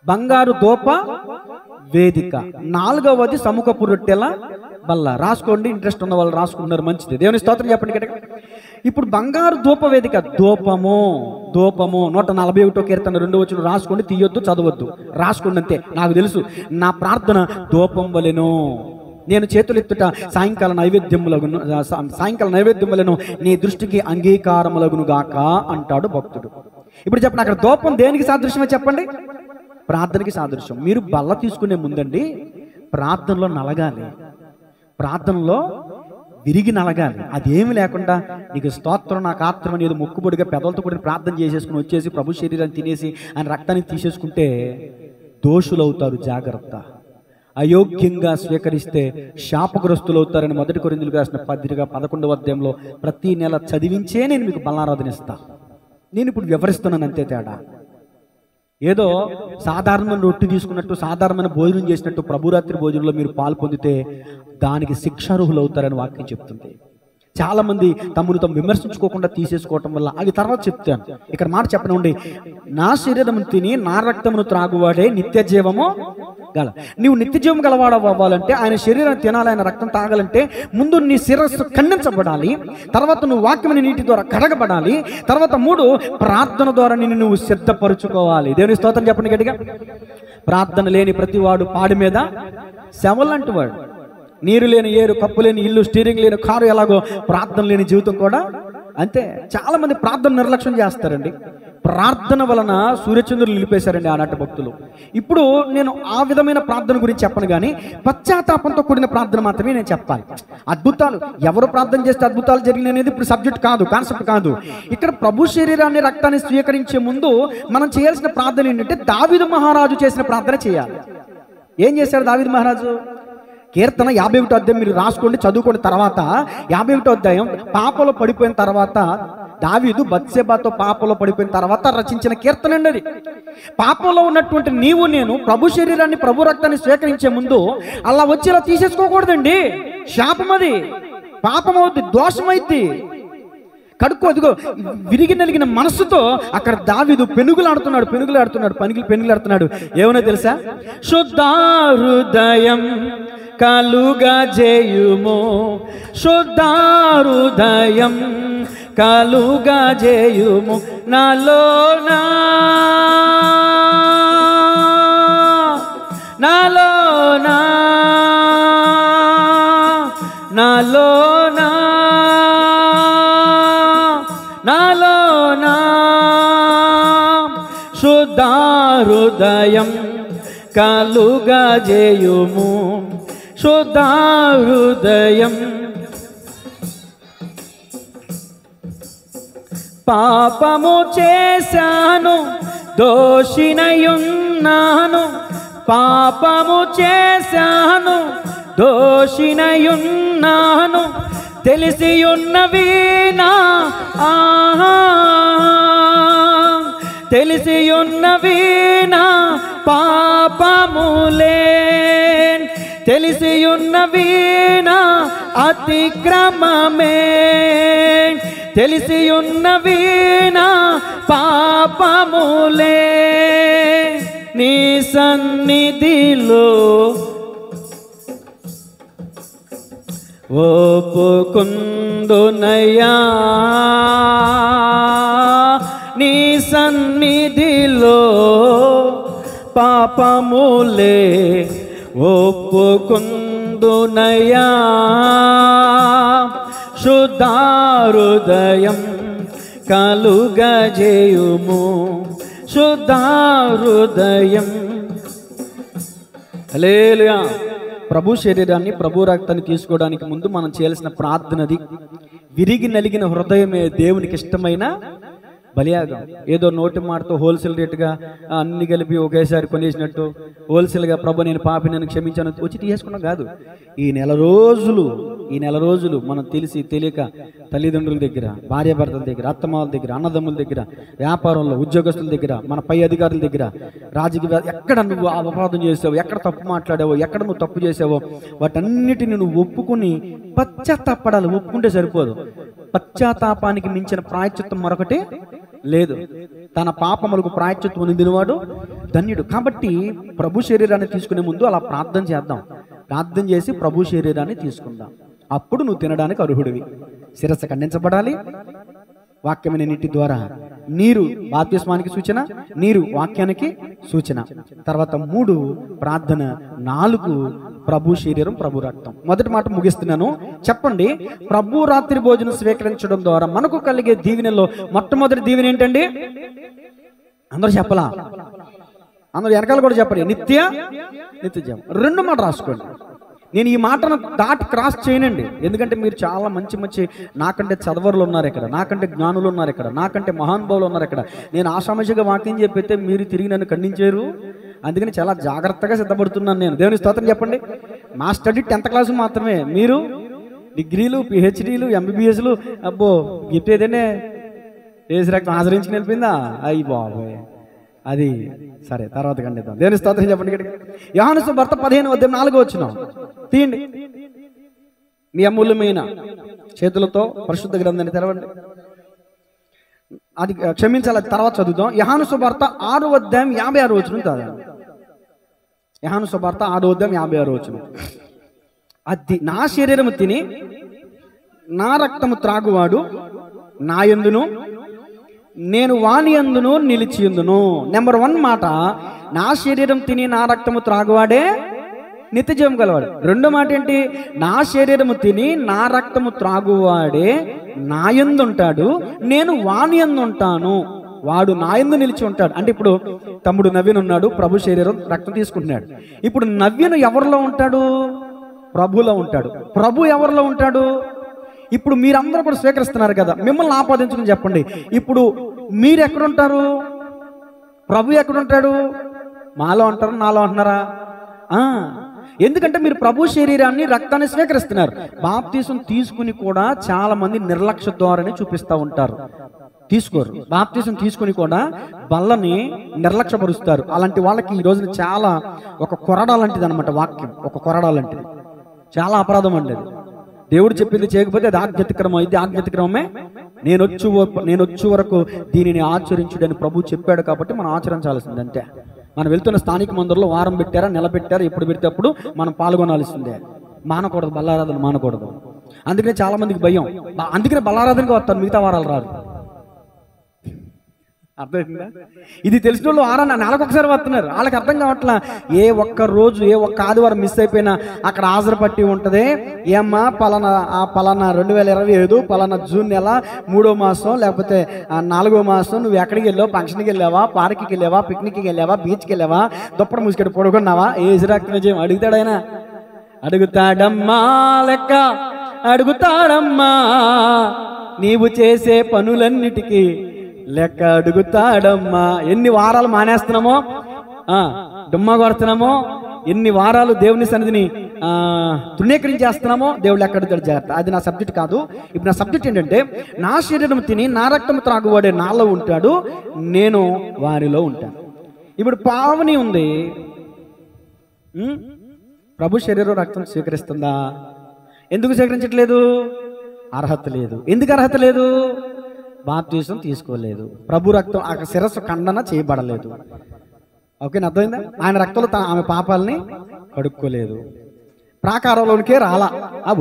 బంగారు ధూప వేదిక. నాలుగవది సముఖపు రొట్టెల బల్ల. రాసుకోండి, ఇంట్రెస్ట్ ఉన్న వాళ్ళు రాసుకుంటున్నారు, మంచిది. దేవుని స్తోత్రం చెప్పండి గట్టిగా. ఇప్పుడు బంగారు ధూప వేదిక. ధూపము 141 కీర్తన 2వ వచనం రాసుకోండి, తీయొద్దు, చదవద్దు, రాసుకోండి అంతే. నాకు తెలుసు నా ప్రార్థన ధూపం వలెను, నేను చేతులు ఎత్తుట సాయంకాల నైవేద్యములను నీ దృష్టికి అంగీకారములగును గాక అంటాడు భక్తుడు. ఇప్పుడు చెప్పండి, అక్కడ ధూపం దేనికి సాదృశ్యమో చెప్పండి? ప్రార్థనకి సాదృశ్యం. మీరు బల్ల తీసుకునే ముందండి ప్రార్థనలో నలగాలి, ప్రార్థనలో విరిగి నలగాలి. అదేమి లేకుండా నీకు స్తోత్రం నాకు ఆత్రం అనేది మొక్కుబడిగా పెదలతో కూడా ప్రార్థన చేసేసుకుని వచ్చేసి ప్రభు శరీరాన్ని తినేసి ఆయన రక్తాన్ని తీసేసుకుంటే దోషులవుతారు. జాగ్రత్త. అయోగ్యంగా స్వీకరిస్తే శాపగ్రస్తులు అవుతారని 1 కొరింథీయులకు రాసిన పత్రిక 11వ అధ్యాయంలో ప్రతి నెల చదివించే నేను మీకు బలారాధన ఇస్తా. నేను ఇప్పుడు వివరిస్తున్నాను అంతే తేడా. ఏదో సాధారణమైన రొట్టె తీసుకున్నట్టు, సాధారణమైన భోజనం చేసినట్టు ప్రభురాత్రి భోజనంలో మీరు పాలు పొందితే దానికి శిక్షార్హులు అవుతారని వాక్యం చెప్తుంది. చాలా మంది తమను తాము విమర్శించుకోకుండా తీసేసుకోవటం వల్ల, అది తర్వాత చెప్తాను. ఇక్కడ మాట చెప్పనండి, నా శరీరము తిని నా రక్తమును త్రాగువాడే నిత్య జీవము గల. నీవు నిత్య జీవం గలవాడు అవ్వాలంటే, ఆయన శరీరాన్ని తినాలి, ఆయన రక్తం తాగాలంటే ముందు నీ శిరస్సు ఖండించబడాలి, తర్వాత నువ్వు వాక్యమైన నీటి ద్వారా కడగబడాలి, తర్వాత 3 ప్రార్థన ద్వారా నిన్ను నువ్వు సిద్ధపరుచుకోవాలి. దేవుని స్తోత్రం చెప్పండి గట్టిగా. ప్రార్థన లేని ప్రతివాడు పాడి మీద శవలంటి వాడు. నీరు లేని ఏరు, కప్పు లేని ఇల్లు, స్టీరింగ్ లేని కారు ఎలాగో ప్రార్థన లేని జీవితం కూడా అంతే. చాలా మంది ప్రార్థన నిర్లక్ష్యం చేస్తారండి. ప్రార్థన వలన సూర్యచంద్రులు నిలిపేశారండి ఆనాటి భక్తులు. ఇప్పుడు నేను ఆ విధమైన ప్రార్థన గురించి చెప్పను, కానీ పశ్చాత్తాపంతో కూడిన ప్రార్థన మాత్రమే నేను చెప్పాలి. అద్భుతాలు ఎవరు ప్రార్థన చేస్తే అద్భుతాలు జరిగినాయి అనేది ఇప్పుడు సబ్జెక్ట్ కాదు, కాన్సెప్ట్ కాదు. ఇక్కడ ప్రభు శరీరాన్ని, రక్తాన్ని స్వీకరించే ముందు మనం చేయాల్సిన ప్రార్థన ఏంటంటే, దావీదు మహారాజు చేసిన ప్రార్థన చేయాలి. ఏం చేశాడు దావీదు మహారాజు? కీర్తన 51వ అధ్యాయం మీరు రాసుకోండి, చదువుకోండి. తర్వాత 51వ అధ్యాయం పాపలో పడిపోయిన తర్వాత దావీదు బత్షెబాతో పాపలో పడిపోయిన తర్వాత రచించిన కీర్తన అండి అది. పాపంలో ఉన్నటువంటి నీవు నేను ప్రభు శరీరాన్ని, ప్రభు రక్తాన్ని స్వీకరించే ముందు అలా వచ్చి ఇలా తీసేసుకోకూడదండి. శాపం అది, పాపం అవుద్ది, దోషమైద్ది. కడుక్కో. అదిగో విరిగి నలిగిన మనస్సుతో అక్కడ దావీదు పెనుగులాడుతున్నాడు. ఏమన్నా తెలుసా? శుద్ధ హృదయం కలుగజేయుము, శుద్ధ హృదయం కలుగజేయుము నాలోనా, నాలోనా, నాలోనా, నాలోనా శుద్ధ హృదయం కలుగజేయుము, శుద్ధ హృదయం. పాపము చేశాను, దోషినయున్నాను, పాపము చేశాను, దోషినయున్నాను, తెలిసియున్నవీనా తెలిసియున్నవీనా పాపములే, తెలిసియున్నవీనా అతిక్రమమే, తెలిసియున్నవీనా పాపములే. నీ సన్నిధిలో ఒప్పుకుందునయ్యా, నీ సన్నిధిలో పాపములే ఒప్పుకుందునయ్యా, శుద్ధ హృదయం కలుగజేయుము, శుద్ధ హృదయం. హల్లెలూయా. ప్రభు శరీరాన్ని, ప్రభు రక్తాన్ని తీసుకోవడానికి ముందు మనం చేయాల్సిన ప్రార్థనది. విరిగి నలిగిన హృదయమే దేవునికి ఇష్టమైన బలియాగం. ఏదో నోటి మాటతో హోల్సేల్ రేటుగా అన్ని కలిపి ఒకేసారి కొనేసినట్టు హోల్సేల్గా ప్రభు నేను పాపి నన్ను క్షమించాను వచ్చి తీసేసుకున్నాం కాదు. ఈ నెల రోజులు మనం తెలిసి తెలియక తల్లిదండ్రుల దగ్గర, భార్యాభర్తల దగ్గర, అత్తమాల దగ్గర, అన్నదమ్ముల దగ్గర, వ్యాపారంలో ఉద్యోగస్తుల దగ్గర, మన పై అధికారుల దగ్గర, రాజకీయ, ఎక్కడ నువ్వు అపరాధం చేసావో, ఎక్కడ తప్పు మాట్లాడావో, ఎక్కడ నువ్వు తప్పు చేసావో వాటన్నిటిని నువ్వు ఒప్పుకుని పశ్చాత్తాపడాలి. ఒప్పుకుంటే సరిపోదు. పశ్చాత్తాపానికి మించిన ప్రాయశ్చిత్తం మరొకటి లేదు. తన పాపములకు ప్రాయశ్చిత్తం పొందినవాడు ధన్యుడు. కాబట్టి ప్రభు శరీరాన్ని తీసుకునే ముందు అలా ప్రార్థన చేద్దాం. ప్రార్థన చేసి ప్రభు శరీరాన్ని తీసుకుందాం. అప్పుడు నువ్వు తినడానికి అర్హుడివి. శిరస్సు ఖండించబడాలి. వాక్యమైన నీటి ద్వారా నీరు బాప్తిస్మానికి సూచన, నీరు వాక్యానికి సూచన. తర్వాత 3 ప్రార్థన, 4 ప్రభు శరీరం, ప్రభు రక్తం. మొదటి మాట ముగిస్తున్నాను. చెప్పండి, ప్రభు రాత్రి భోజనం స్వీకరించడం ద్వారా మనకు కలిగే దీవెనలో మొట్టమొదటి దీవెన ఏంటండి? అందరూ చెప్పలా? అందరూ వెనకాల కూడా చెప్పండి. నిత్య జీవం. 2 మాట రాసుకోండి. నేను ఈ మాటను దాటి క్రాస్ చేయనండి. ఎందుకంటే మీరు చాలా మంచి నాకంటే చదవరులు ఉన్నారు ఇక్కడ, నాకంటే జ్ఞానులు ఉన్నారు ఇక్కడ, నాకంటే మహానుభావులు ఉన్నారు ఇక్కడ. నేను ఆషామాషిగా వాక్యం చెప్పితే మీరు తిరిగి నన్ను ఖండించారు. అందుకని చాలా జాగ్రత్తగా సిద్ధపడుతున్నాను నేను. దేవుని స్తోత్రం చెప్పండి. మా స్టడీ 10th క్లాస్ మాత్రమే. మీరు డిగ్రీలు, పిహెచ్డీలు, ఎంబీబీఎస్లు, అబ్బో గిఫ్ట్ ఏదైనా వేసి రక్తం ఆచరించి నిలిపిందా? అయ్యి బాబోయ్, అది సరే, తర్వాత ఖండిద్దాం. దేవుని స్తోత్రం చెప్పండి. యోహాను సువార్త 15:4 తీయండి. మీ అమూల్యమైన చేతులతో పరిశుద్ధ గ్రంథాన్ని తెరవండి. అది క్షమించాలి, అది తర్వాత చదువుదాం. యోహాను సువార్త 6:56 యోహాను సువార్త 6:56. అది నా శరీరము తిని నా రక్తము త్రాగువాడు నా యందును నేను వాని యందును నిలిచియుందును. నెంబర్ 1 మాట, నా శరీరం తిని నా రక్తము త్రాగువాడే నిత్య జీవం గలవాడు. రెండో మాట ఏంటి? నా శరీరము తిని నా రక్తము త్రాగువాడే నా యందు ఉంటాడు, నేను వాని యందు ఉంటాను, వాడు నా యందు నిలిచి ఉంటాడు. అంటే ఇప్పుడు తమ్ముడు నవీన్ ఉన్నాడు, ప్రభు శరీరం రక్తం తీసుకుంటున్నాడు. ఇప్పుడు నవీన్ ఎవరిలో ఉంటాడు? ప్రభులో ఉంటాడు. ప్రభు ఎవరిలో ఉంటాడు? ఇప్పుడు మీరందరూ కూడా స్వీకరిస్తున్నారు కదా, మిమ్మల్ని ఆపాదించుకుని చెప్పండి. ఇప్పుడు మీరు ఎక్కడుంటారు? ప్రభు ఎక్కడుంటాడు? మాలో అంటారు, నాలో అంటున్నారా? ఎందుకంటే మీరు ప్రభు శరీరాన్ని రక్తాన్ని స్వీకరిస్తున్నారు. బాప్తీసం తీసుకుని కూడా చాలా మంది నిర్లక్ష్య ధోరణి చూపిస్తూ ఉంటారు, తీసుకోరు. బాప్తీసం తీసుకుని కూడా బల్లని నిర్లక్ష్యపరుస్తారు. అలాంటి వాళ్ళకి ఈ రోజున చాలా ఒక కొరడా లాంటిది అనమాట. వాక్యం ఒక కొరడా లాంటిది, చాలా అపరాధం అండి అది. దేవుడు చెప్పింది చేయకపోతే అది ఆజ్ఞాతిక్రమం. ఇది ఆజ్ఞాతిక్రమమే. నేను వచ్చే వరకు దీనిని ఆచరించుడని ప్రభు చెప్పాడు కాబట్టి మనం ఆచరించాల్సింది అంతే. మనం వెళ్తున్న స్థానిక మందిరంలో వారం పెట్టారా, నెల పెట్టారా, ఎప్పుడు పెడితే అప్పుడు మనం పాల్గొనాల్సిందే. మానకూడదు, బల్లారాధన మానకూడదు. అందుకనే చాలా మందికి భయం. అందుకనే బల్లారాధనగా వస్తారు, మిగతా వారాలు రాదు. అర్థమవుతుందా? ఇది తెలిసిన వాళ్ళు వారాన్ని నెలకు ఒకసారి వస్తున్నారు. వాళ్ళకి అర్థం కావట్లా. ఏ ఒక్క రోజు, ఏ ఒక్క ఆదివారం మిస్ అయిపోయినా అక్కడ హాజరు పట్టి ఉంటుంది. ఏమ్మా పలానా 2025 పలానా జూన్ నెల 3వ మాసం లేకపోతే 4వ మాసం నువ్వు ఎక్కడికి వెళ్ళావు? ఫంక్షన్కి వెళ్ళావా, పార్క్కి వెళ్ళావా, పిక్నిక్కి వెళ్ళావా, బీచ్కి వెళ్ళావా, దుప్పటి ముసుకెట్టి పడుకున్నావా? ఏజ్ రక్తం విజయం అడుగుతాడైనా? అడుగుతాడమ్మా లెక్క అడుగుతాడమ్మా, నీవు చేసే పనులన్నిటికీ లెక్క అడుగుతాడమ్మా. ఎన్ని వారాలు మానేస్తున్నామో, డుమ్మా కొడుతున్నామో, ఎన్ని వారాలు దేవుని సన్నిధిని తృణీకరించేస్తున్నామో దేవుడు లెక్క అడుగుతాడు. జాగ్రత్త, అది నా సబ్జెక్ట్ కాదు. ఇప్పుడు నా సబ్జెక్ట్ ఏంటంటే, నా శరీరం తిని నా రక్తం త్రాగువాడే నాలో ఉంటాడు, నేను వారిలో ఉంటాను. ఇప్పుడు పావని ఉంది, ప్రభు శరీరం రక్తం స్వీకరిస్తుందా? ఎందుకు స్వీకరించట్లేదు? అర్హత లేదు. ఎందుకు అర్హత లేదు? బాప్తీసం తీసుకోలేదు. ప్రభు రక్తం ఆ శిరస్సు ఖండన చేయబడలేదు. ఓకేనా? అర్థమైందా? ఆయన రక్తంలో ఆమె పాపాలని కడుక్కోలేదు. ప్రాకారంలోనికే రాలా.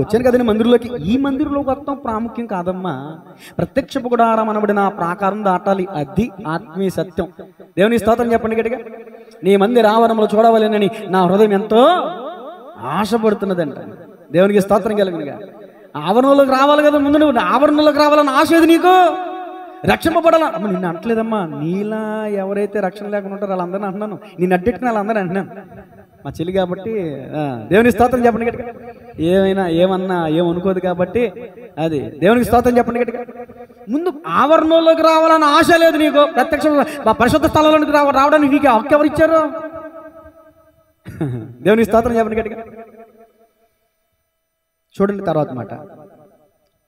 వచ్చాను కదండి మందిరంలోకి. ఈ మందిరంలోకి వస్తాం ప్రాముఖ్యం కాదమ్మా. ప్రత్యక్ష గుడారం అనబడిన ఆ ప్రాకారం దాటాలి. అది ఆత్మీయ సత్యం. దేవుని స్తోత్రం చెప్పండి గట్టిగా. నీ మందిర ఆవరణంలో చూడవలేనని నా హృదయం ఎంతో ఆశపడుతున్నదంట. దేవునికి స్తోత్రం కలుగునుగా. ఆవరణలోకి రావాలి కదా, ముందు నువ్వు ఆవరణలోకి రావాలని ఆశ ఏది నీకు? రక్షింపబడాల. నిన్ను అంటలేదమ్మా, నీలా ఎవరైతే రక్షణ లేకుండా ఉంటారో వాళ్ళందరినీ అంటున్నాను, నిన్ను అడ్డెట్టుకుని వాళ్ళందరూ అంటున్నాను. మా చెల్లి కాబట్టి దేవునికి స్తోత్రం చెప్పండి గట్టిగా. ఏమన్నా ఏమనుకోదు కాబట్టి అది దేవునికి స్తోత్రం చెప్పండి గట్టిగా. ముందు ఆవరణలోకి రావాలని ఆశ లేదు నీకు. ప్రత్యక్ష పరిశుద్ధ స్థలంలోకి రావడానికి నీకు హక్కు ఎవరు ఇచ్చారు? దేవునికి స్తోత్రం చెప్పండి గట్టిగా. చూడండి తర్వాత మాట,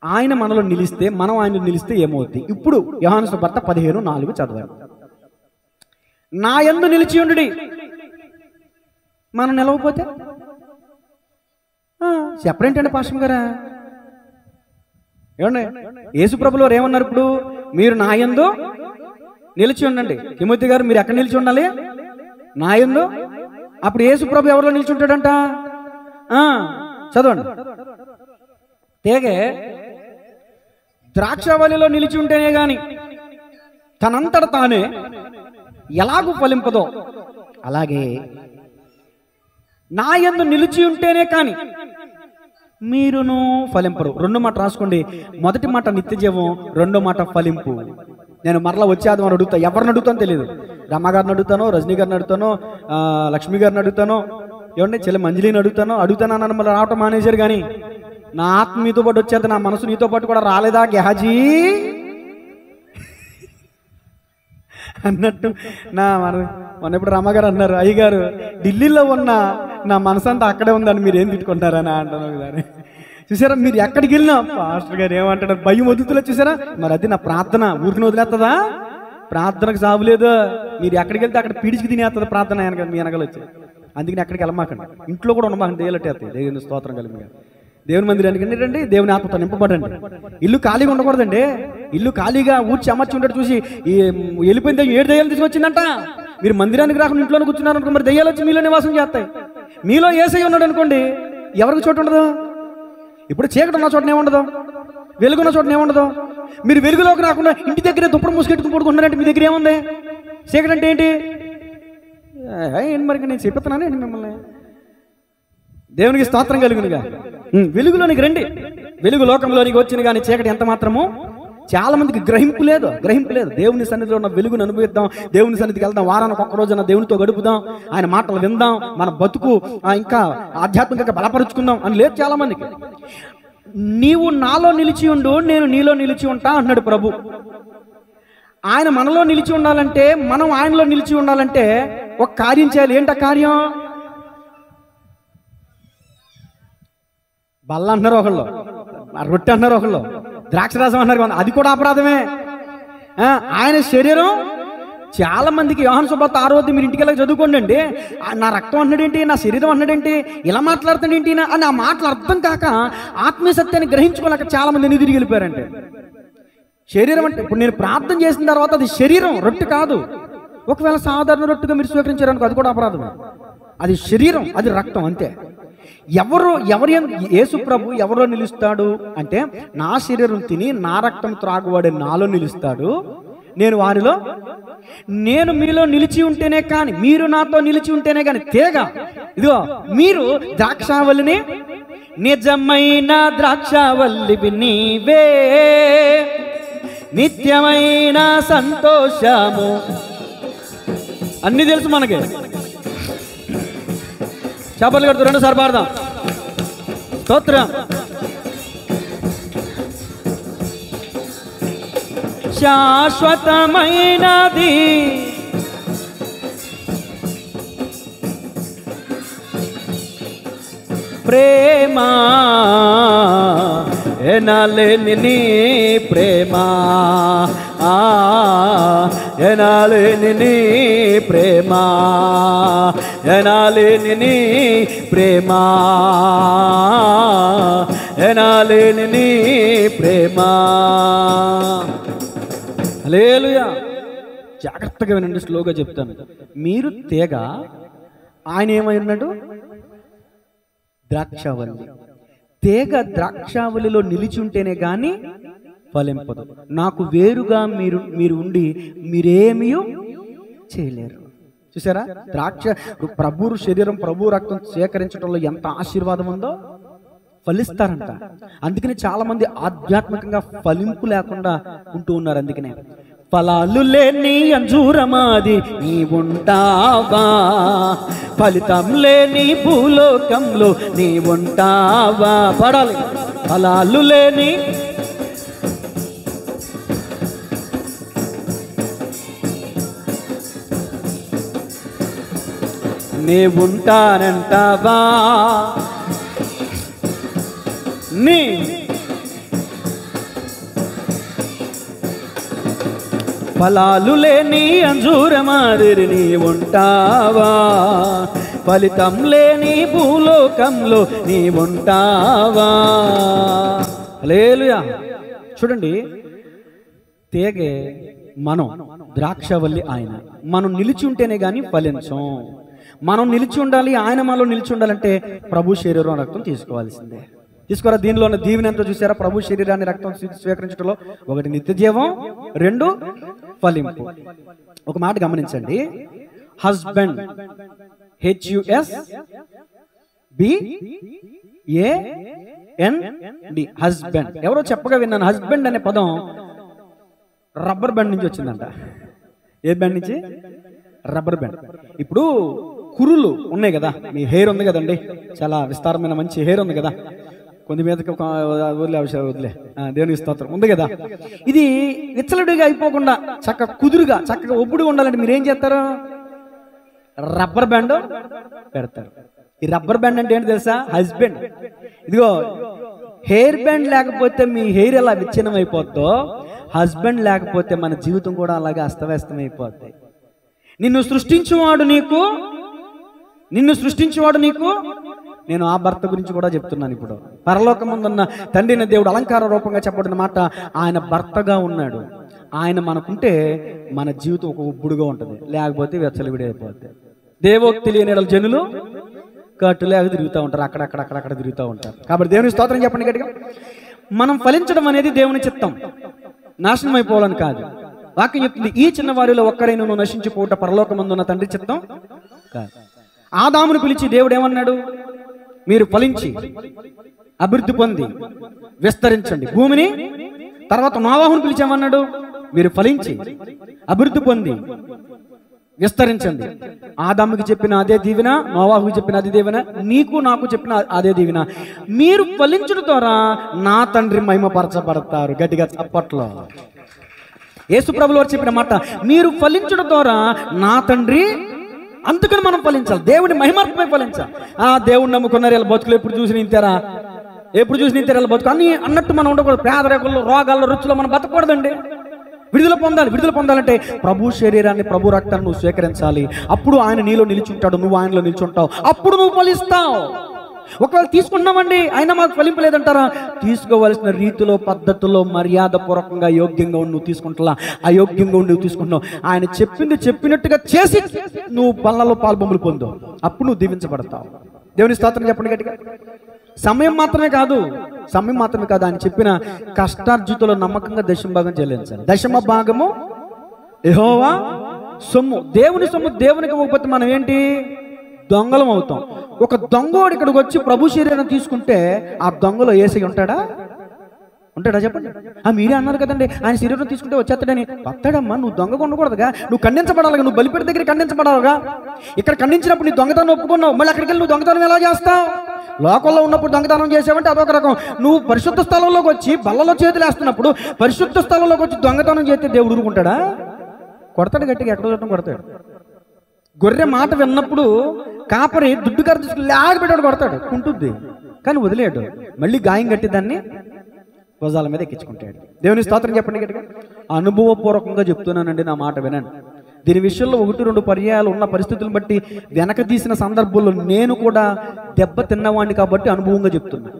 ఆయన మనలో నిలిస్తే, మనం ఆయన నిలిస్తే ఏమవుద్ది? ఇప్పుడు యోహాను సువార్త 15:4 చదవాలి. నా యందు నిలిచి ఉండుడి. మనం నిలవకపోతే చెప్పరేంటండి పాస్టర్ గారా? ఏమండి, యేసు ప్రభులు వారు ఏమన్నారు? ఇప్పుడు మీరు నా యందు నిలిచి ఉండండి. తిమోతి గారు మీరు ఎక్కడ నిలిచి ఉండాలి? నా యందు. అప్పుడు యేసు ప్రభు ఎవరిలో నిలిచి ఉంటాడంట? చదవండి. తేగే ద్రాక్షవల్లిలో నిలిచి ఉంటేనే గాని తనంతట తానే ఎలాగూ ఫలింపదో, అలాగే నా యందు నిలిచి ఉంటేనే కానీ మీరును ఫలింపరు. రెండో మాట రాసుకోండి. మొదటి మాట నిత్య జీవం, రెండో మాట ఫలింపు. నేను మరలా వచ్చే ఆదివారం అడుగుతా. ఎవరిని అడుగుతానో తెలియదు. రమ్మగారిని అడుగుతానో, రజనీ గారిని అడుగుతానో, లక్ష్మి గారిని అడుగుతానో, ఏమండి చెల్లి మంజలిని అడుగుతానని మళ్ళీ రావటం మానేశారు. కానీ నా ఆత్మ మీతో పాటు వచ్చేది, నా మనసు నీతో పాటు కూడా రాలేదా గెహాజీ అన్నట్టు మన ఇప్పుడు రమ్మగారు అన్నారు, అయ్యగారు ఢిల్లీలో ఉన్న నా మనసు అంతా అక్కడే ఉందని మీరు ఏం తిట్టుకుంటారని అంటాను ఒకసారి. చూసారా, మీరు ఎక్కడికి వెళ్ళినా పాస్టర్ గారు ఏమంటారు, భయం వదులుతులే. చూసారా, మరి అది నా ప్రార్థన ఊరికి వదిలేస్తుందా? ప్రార్థనకు సాగులేదు. మీరు ఎక్కడికి వెళ్తే అక్కడ పీడిచికి తినేస్తుంది ప్రార్థన మీ వెనకాల వచ్చి. అందుకని ఎక్కడికి వెళ్ళమాకండి, ఇంట్లో కూడా ఉండమాకండి. దేవులట్టేస్తాయి. దేవుని స్తోత్రం కలిగి దేవుని మందిరానికి రండి, దేవుని ఆత్మతో నింపబడండి. ఇల్లు ఖాళీగా ఉండకూడదండి. ఇల్లు ఖాళీగా ఊడ్చి అమర్చి ఉండేది చూసి వెళ్ళిపోయిన 7 దయ్యాలు తీసుకొచ్చిందంట. మీరు మందిరానికి రాకుండా ఇంట్లోనే కూర్చున్నారనుకో, మరి దయ్యాలు వచ్చి మీలో నివాసం చేస్తాయి. మీలో యేసయ్య ఉన్నాడు అనుకోండి, ఎవరికి చోటు ఉండదు. ఇప్పుడు చీకటి ఉన్న చోటనే ఉండదు, వెలుగున్న చోటనే ఉండదు. మీరు వెలుగులోకి రాకుండా ఇంటి దగ్గరే దుప్పటి మూసుకెట్టుకుని పడుకుంటున్నారంటే మీ దగ్గర ఏముంది? చీకటి అంటే ఏంటి? ఏంటి మరి నేను చెప్తున్నాను ఏంటి మిమ్మల్ని? దేవునికి స్తోత్రం కలుగునుగా. వెలుగులోనికి రండి. వెలుగు లోకంలోనికి వచ్చిన కానీ చీకటి ఎంత మాత్రము చాలా మందికి గ్రహింపు లేదు. దేవుని సన్నిధిలో ఉన్న వెలుగును అనుభవిద్దాం, దేవుని సన్నిధికి వెళ్దాం, వారానికి ఒక్క రోజున దేవునితో గడుపుదాం, ఆయన మాటలు విందాం, మన బతుకు ఇంకా ఆధ్యాత్మికంగా బలపరుచుకుందాం అని లేదు చాలా మందికి. నీవు నాలో నిలిచి ఉండు, నేను నీలో నిలిచి ఉంటా అన్నాడు ప్రభు. ఆయన మనలో నిలిచి ఉండాలంటే, మనం ఆయనలో నిలిచి ఉండాలంటే ఒక కార్యం చేయాలి. ఏంట కార్యం? బల్ల అంటున్నారు ఒకళ్ళు, రొట్టె అంటున్నారు ఒకళ్ళు, ద్రాక్షరసం అంటున్నారు. అది కూడా అపరాధమే. ఆయన శరీరం చాలా మందికి యోహాను సువార్త 6వ మీరు ఇంటికి వెళ్ళి చదువుకోండి అండి. నా రక్తం అన్నాడేంటి, నా శరీరం అన్నాడేంటి, ఇలా మాట్లాడుతాడేంటి అని ఆ మాటలు అర్థం కాక ఆత్మీయ సత్యాన్ని గ్రహించుకోలేక చాలా మంది తిరిగి వెళ్ళిపోయారంటే. శరీరం అంటే ఇప్పుడు నేను ప్రార్థన చేసిన తర్వాత అది శరీరం, రొట్టె కాదు. ఒకవేళ సాధారణ రొట్టెగా మీరు స్వీకరించారనుకో, అది కూడా అపరాధమే. అది శరీరం, అది రక్తం, అంతే. యేసు ప్రభు ఎవరో నిలుస్తాడు అంటే, నా శరీరం తిని నా రక్తం త్రాగువాడే నాలో నిలుస్తాడు, నేను వారిలో. నేను మీలో నిలిచి ఉంటేనే కానీ, మీరు నాతో నిలిచి ఉంటేనే కానీ తీగ. ఇదిగో మీరు ద్రాక్షావల్లిని, నిజమైన ద్రాక్షావల్లివి నీవే, నిత్యమైన సంతోషము. అన్ని తెలుసు మనకి. చేపలు కడుతూ 2 సార్లు పాడదాం. స్తోత్రం. శాశ్వతమైనది ప్రేమ, ఎనాలేని నీ ప్రేమ, ఎనాలేని నీ ప్రేమ, ఎనాలేని నీ ప్రేమ, ఎనాలేని నీ ప్రేమ. హల్లెలూయా. జాగ్రత్తగా వినండి, స్లోగా చెప్తాను. మీరు తీగ, ఆయన ఏమై ఉన్నాడు? ద్రాక్షావల్లి. తీగ ద్రాక్షావల్లిలో నిలిచి ఉంటేనే గాని ఫలింపదు. నాకు వేరుగా మీరు ఉండి మీరేమీ చేయలేరు. చూసారా? ప్రభు శరీరం, ప్రభు రక్తం సేకరించడంలో ఎంత ఆశీర్వాదం ఉందో. ఫలిస్తారంట. అందుకని చాలా మంది ఆధ్యాత్మికంగా ఫలింపు లేకుండా ఉంటూ ఉన్నారు. అందుకనే ఫలాలు లేని అంజూరమాది నీ ఉంటావా, ఫలితం లేని భూలోకంలో నీ ఉంటావా. పడాలి. ఫలాలు లేని నీ ఉంటానంటావా, నీ ఫలాలు లేని అంజూర మాదిరి నీ ఉంటావా, ఫలితం లేని భూలోకంలో నీ ఉంటావా. హల్లెలూయా. చూడండి, తీగే మనం, ద్రాక్షవల్లి ఆయన. మనం నిలిచి ఉంటేనే కానీ ఫలించం. మనం నిలిచి ఉండాలి, ఆయన మనలో నిలిచి ఉండాలంటే ప్రభు శరీరం రక్తం తీసుకోవాల్సిందే. తీసుకోరా. దీనిలో ఉన్న దీవెన ఎంతో చూసారా? ప్రభు శరీరాన్ని రక్తం స్వీకరించడంలో 1 నిత్య జీవం, 2 ఫలింపు. ఒక మాట గమనించండి. Husband, HUSBAND, husband. ఎవరో చెప్పగా విన్నాను, హస్బెండ్ అనే పదం రబ్బర్ బ్యాండ్ నుంచి వచ్చిందంట. ఏ బ్యాండ్ నుంచి? Rubber band. ఇప్పుడు కురులు ఉన్నాయి కదా, మీ హెయిర్ ఉంది కదండి, చాలా విస్తారమైన మంచి హెయిర్ ఉంది కదా, కొంత మీదకి వదిలే దేవునికి స్తోత్రం ఉంది కదా. ఇది విచ్చలడిగా అయిపోకుండా చక్కగా కుదురుగా చక్కగా ఒప్పుడు ఉండాలంటే మీరేం చేస్తారు? రబ్బర్ బ్యాండ్ పెడతారు. ఈ రబ్బర్ బ్యాండ్ అంటే ఏంటి తెలుసా? హస్బెండ్. ఇదిగో హెయిర్ బ్యాండ్ లేకపోతే మీ హెయిర్ ఎలా విచ్ఛిన్నం అయిపోద్దో, హస్బెండ్ లేకపోతే మన జీవితం కూడా అలాగే అస్తవ్యస్తమైపోద్ది. నిన్ను సృష్టించేవాడు నీకు నేను ఆ భర్త గురించి కూడా చెప్తున్నాను. ఇప్పుడు పరలోకమందున్న తండ్రిన దేవుడు అలంకార రూపంగా చెప్పబడిన మాట, ఆయన భర్తగా ఉన్నాడు. ఆయన మనకుంటే మన జీవితం ఒక ఉబ్బుడుగా ఉంటుంది, లేకపోతే వెచ్చలివిడి అయిపోద్ది. దేవోక్తి లేని జనులు కట్టులేక తిరుగుతూ ఉంటారు, అక్కడక్కడ తిరుగుతూ ఉంటారు. కాబట్టి దేవుని స్తోత్రం చెప్పండి గట్టిగా. మనం ఫలించడం అనేది దేవుని చిత్తం, నాశనం అయిపోవాలని కాదు. వాక్యం చెప్తుంది, ఈ చిన్న వారిలో ఒక్కరైనా నువ్వు నశించిపోవుట పరలోకమందున్న తండ్రి చిత్తం కాదు. ఆదామును పిలిచి దేవుడు ఏమన్నాడు? మీరు ఫలించి అభివృద్ధి పొంది విస్తరించండి భూమిని. తర్వాత నోవాహును పిలిచామన్నాడు, మీరు ఫలించి అభివృద్ధి పొంది విస్తరించండి. ఆదాముకి చెప్పిన అదే దీవెన, నోవాహుకి చెప్పిన అదే దీవెన, నీకు నాకు చెప్పిన అదే దీవెన. మీరు ఫలించడం ద్వారా నా తండ్రి మహిమపరచబడతారు. గట్టిగా చప్పట్లో. యేసు ప్రభువు వారు చెప్పిన మాట, మీరు ఫలించడం ద్వారా నా తండ్రి. అందుకని మనం ఫలించాలి, దేవుడి మహిమాత్మై ఫలించాలి. దేవుడు నమ్ముకున్నారు, ఇలా బతుకులు ఎప్పుడు చూసి నింతారా ఇలా బతుకు అని అన్నట్టు మనం ఉండకూడదు. పేదరికంలో, రోగాల్లో, రుచులో మనం బతకూడదండి. విడుదల పొందాలంటే ప్రభు శరీరాన్ని, ప్రభు రక్తాన్ని నువ్వు స్వీకరించాలి. అప్పుడు ఆయన నీలో నిలిచుంటాడు, నువ్వు ఆయనలో నిల్చుంటావు, అప్పుడు నువ్వు ఫలిస్తావు. ఒకవేళ తీసుకున్నామండి అయినా మాకు ఫలింపలేదంటారా? తీసుకోవలసిన రీతిలో, పద్ధతుల్లో, మర్యాద పూర్వకంగా, యోగ్యంగా ఉండి నువ్వు తీసుకుంటా, అయోగ్యంగా ఉండి నువ్వు తీసుకుంటున్నావు. ఆయన చెప్పింది చెప్పినట్టుగా చేసి నువ్వు పళ్ళలో పాల్బొమ్మలు పొందు, అప్పుడు నువ్వు దీవించబడతావు. దేవుని స్తోత్రం చెప్పండి గట్టిగా. సమయం మాత్రమే కాదు, ఆయన చెప్పిన కష్టార్జితులో నమ్మకంగా దశమ భాగం చెల్లించాలి. దశమ భాగము యెహోవా సొమ్ము, దేవుని సొమ్ము. దేవునికి ఇవ్వకపోతే మనం ఏంటి? దొంగలం అవుతాం. ఒక దొంగోడు ఇక్కడికి వచ్చి ప్రభు శరీరం తీసుకుంటే ఆ దొంగలో యేసయ్య ఉంటాడా చెప్పండి. మీరే అన్నారు కదండి ఆయన శరీరం తీసుకుంటే వచ్చేస్తాడని. వస్తాడమ్మా, నువ్వు దొంగగా ఉండకూడదుగా, నువ్వు ఖండించబడాలిగా, నువ్వు బలిపీఠ దగ్గర ఖండించబడాలిగా. ఇక్కడ ఖండించినప్పుడు నీ దొంగతనం ఒప్పుకున్నావు, మళ్ళీ అక్కడికి వెళ్ళి నువ్వు దొంగతనం ఎలా చేస్తావు? లోకంలో ఉన్నప్పుడు దొంగతనం చేసావంటే అదొక రకం. నువ్వు పరిశుద్ధ స్థలంలోకి వచ్చి బల్లలో చేతులు వేస్తున్నప్పుడు పరిశుద్ధ స్థలంలోకి వచ్చి దొంగతనం చేస్తే దేవుడు ఊరుకుంటాడా? కొడతాడు, గట్టిగా ఎక్కడో చోటం కొడతాడు. గొర్రె మాట విన్నప్పుడు కాపరి దుడ్డు కర్ర తీసుకుని లాగబెట్టాడు, కొడతాడు, కుంటుంది, కానీ వదిలేడు. మళ్ళీ గాయం కట్టి దాన్ని భుజాల మీద ఎక్కించుకుంటాడు. దేవుని స్తోత్రం చెప్పండి గట్టిగా. అనుభవపూర్వకంగా చెప్తున్నానండి, నా మాట వినండి. దీని విషయంలో 1-2 పర్యాయాలు ఉన్న పరిస్థితులను బట్టి వెనక తీసిన సందర్భంలో నేను కూడా దెబ్బ తిన్నవాడిని కాబట్టి అనుభవంగా చెప్తున్నా.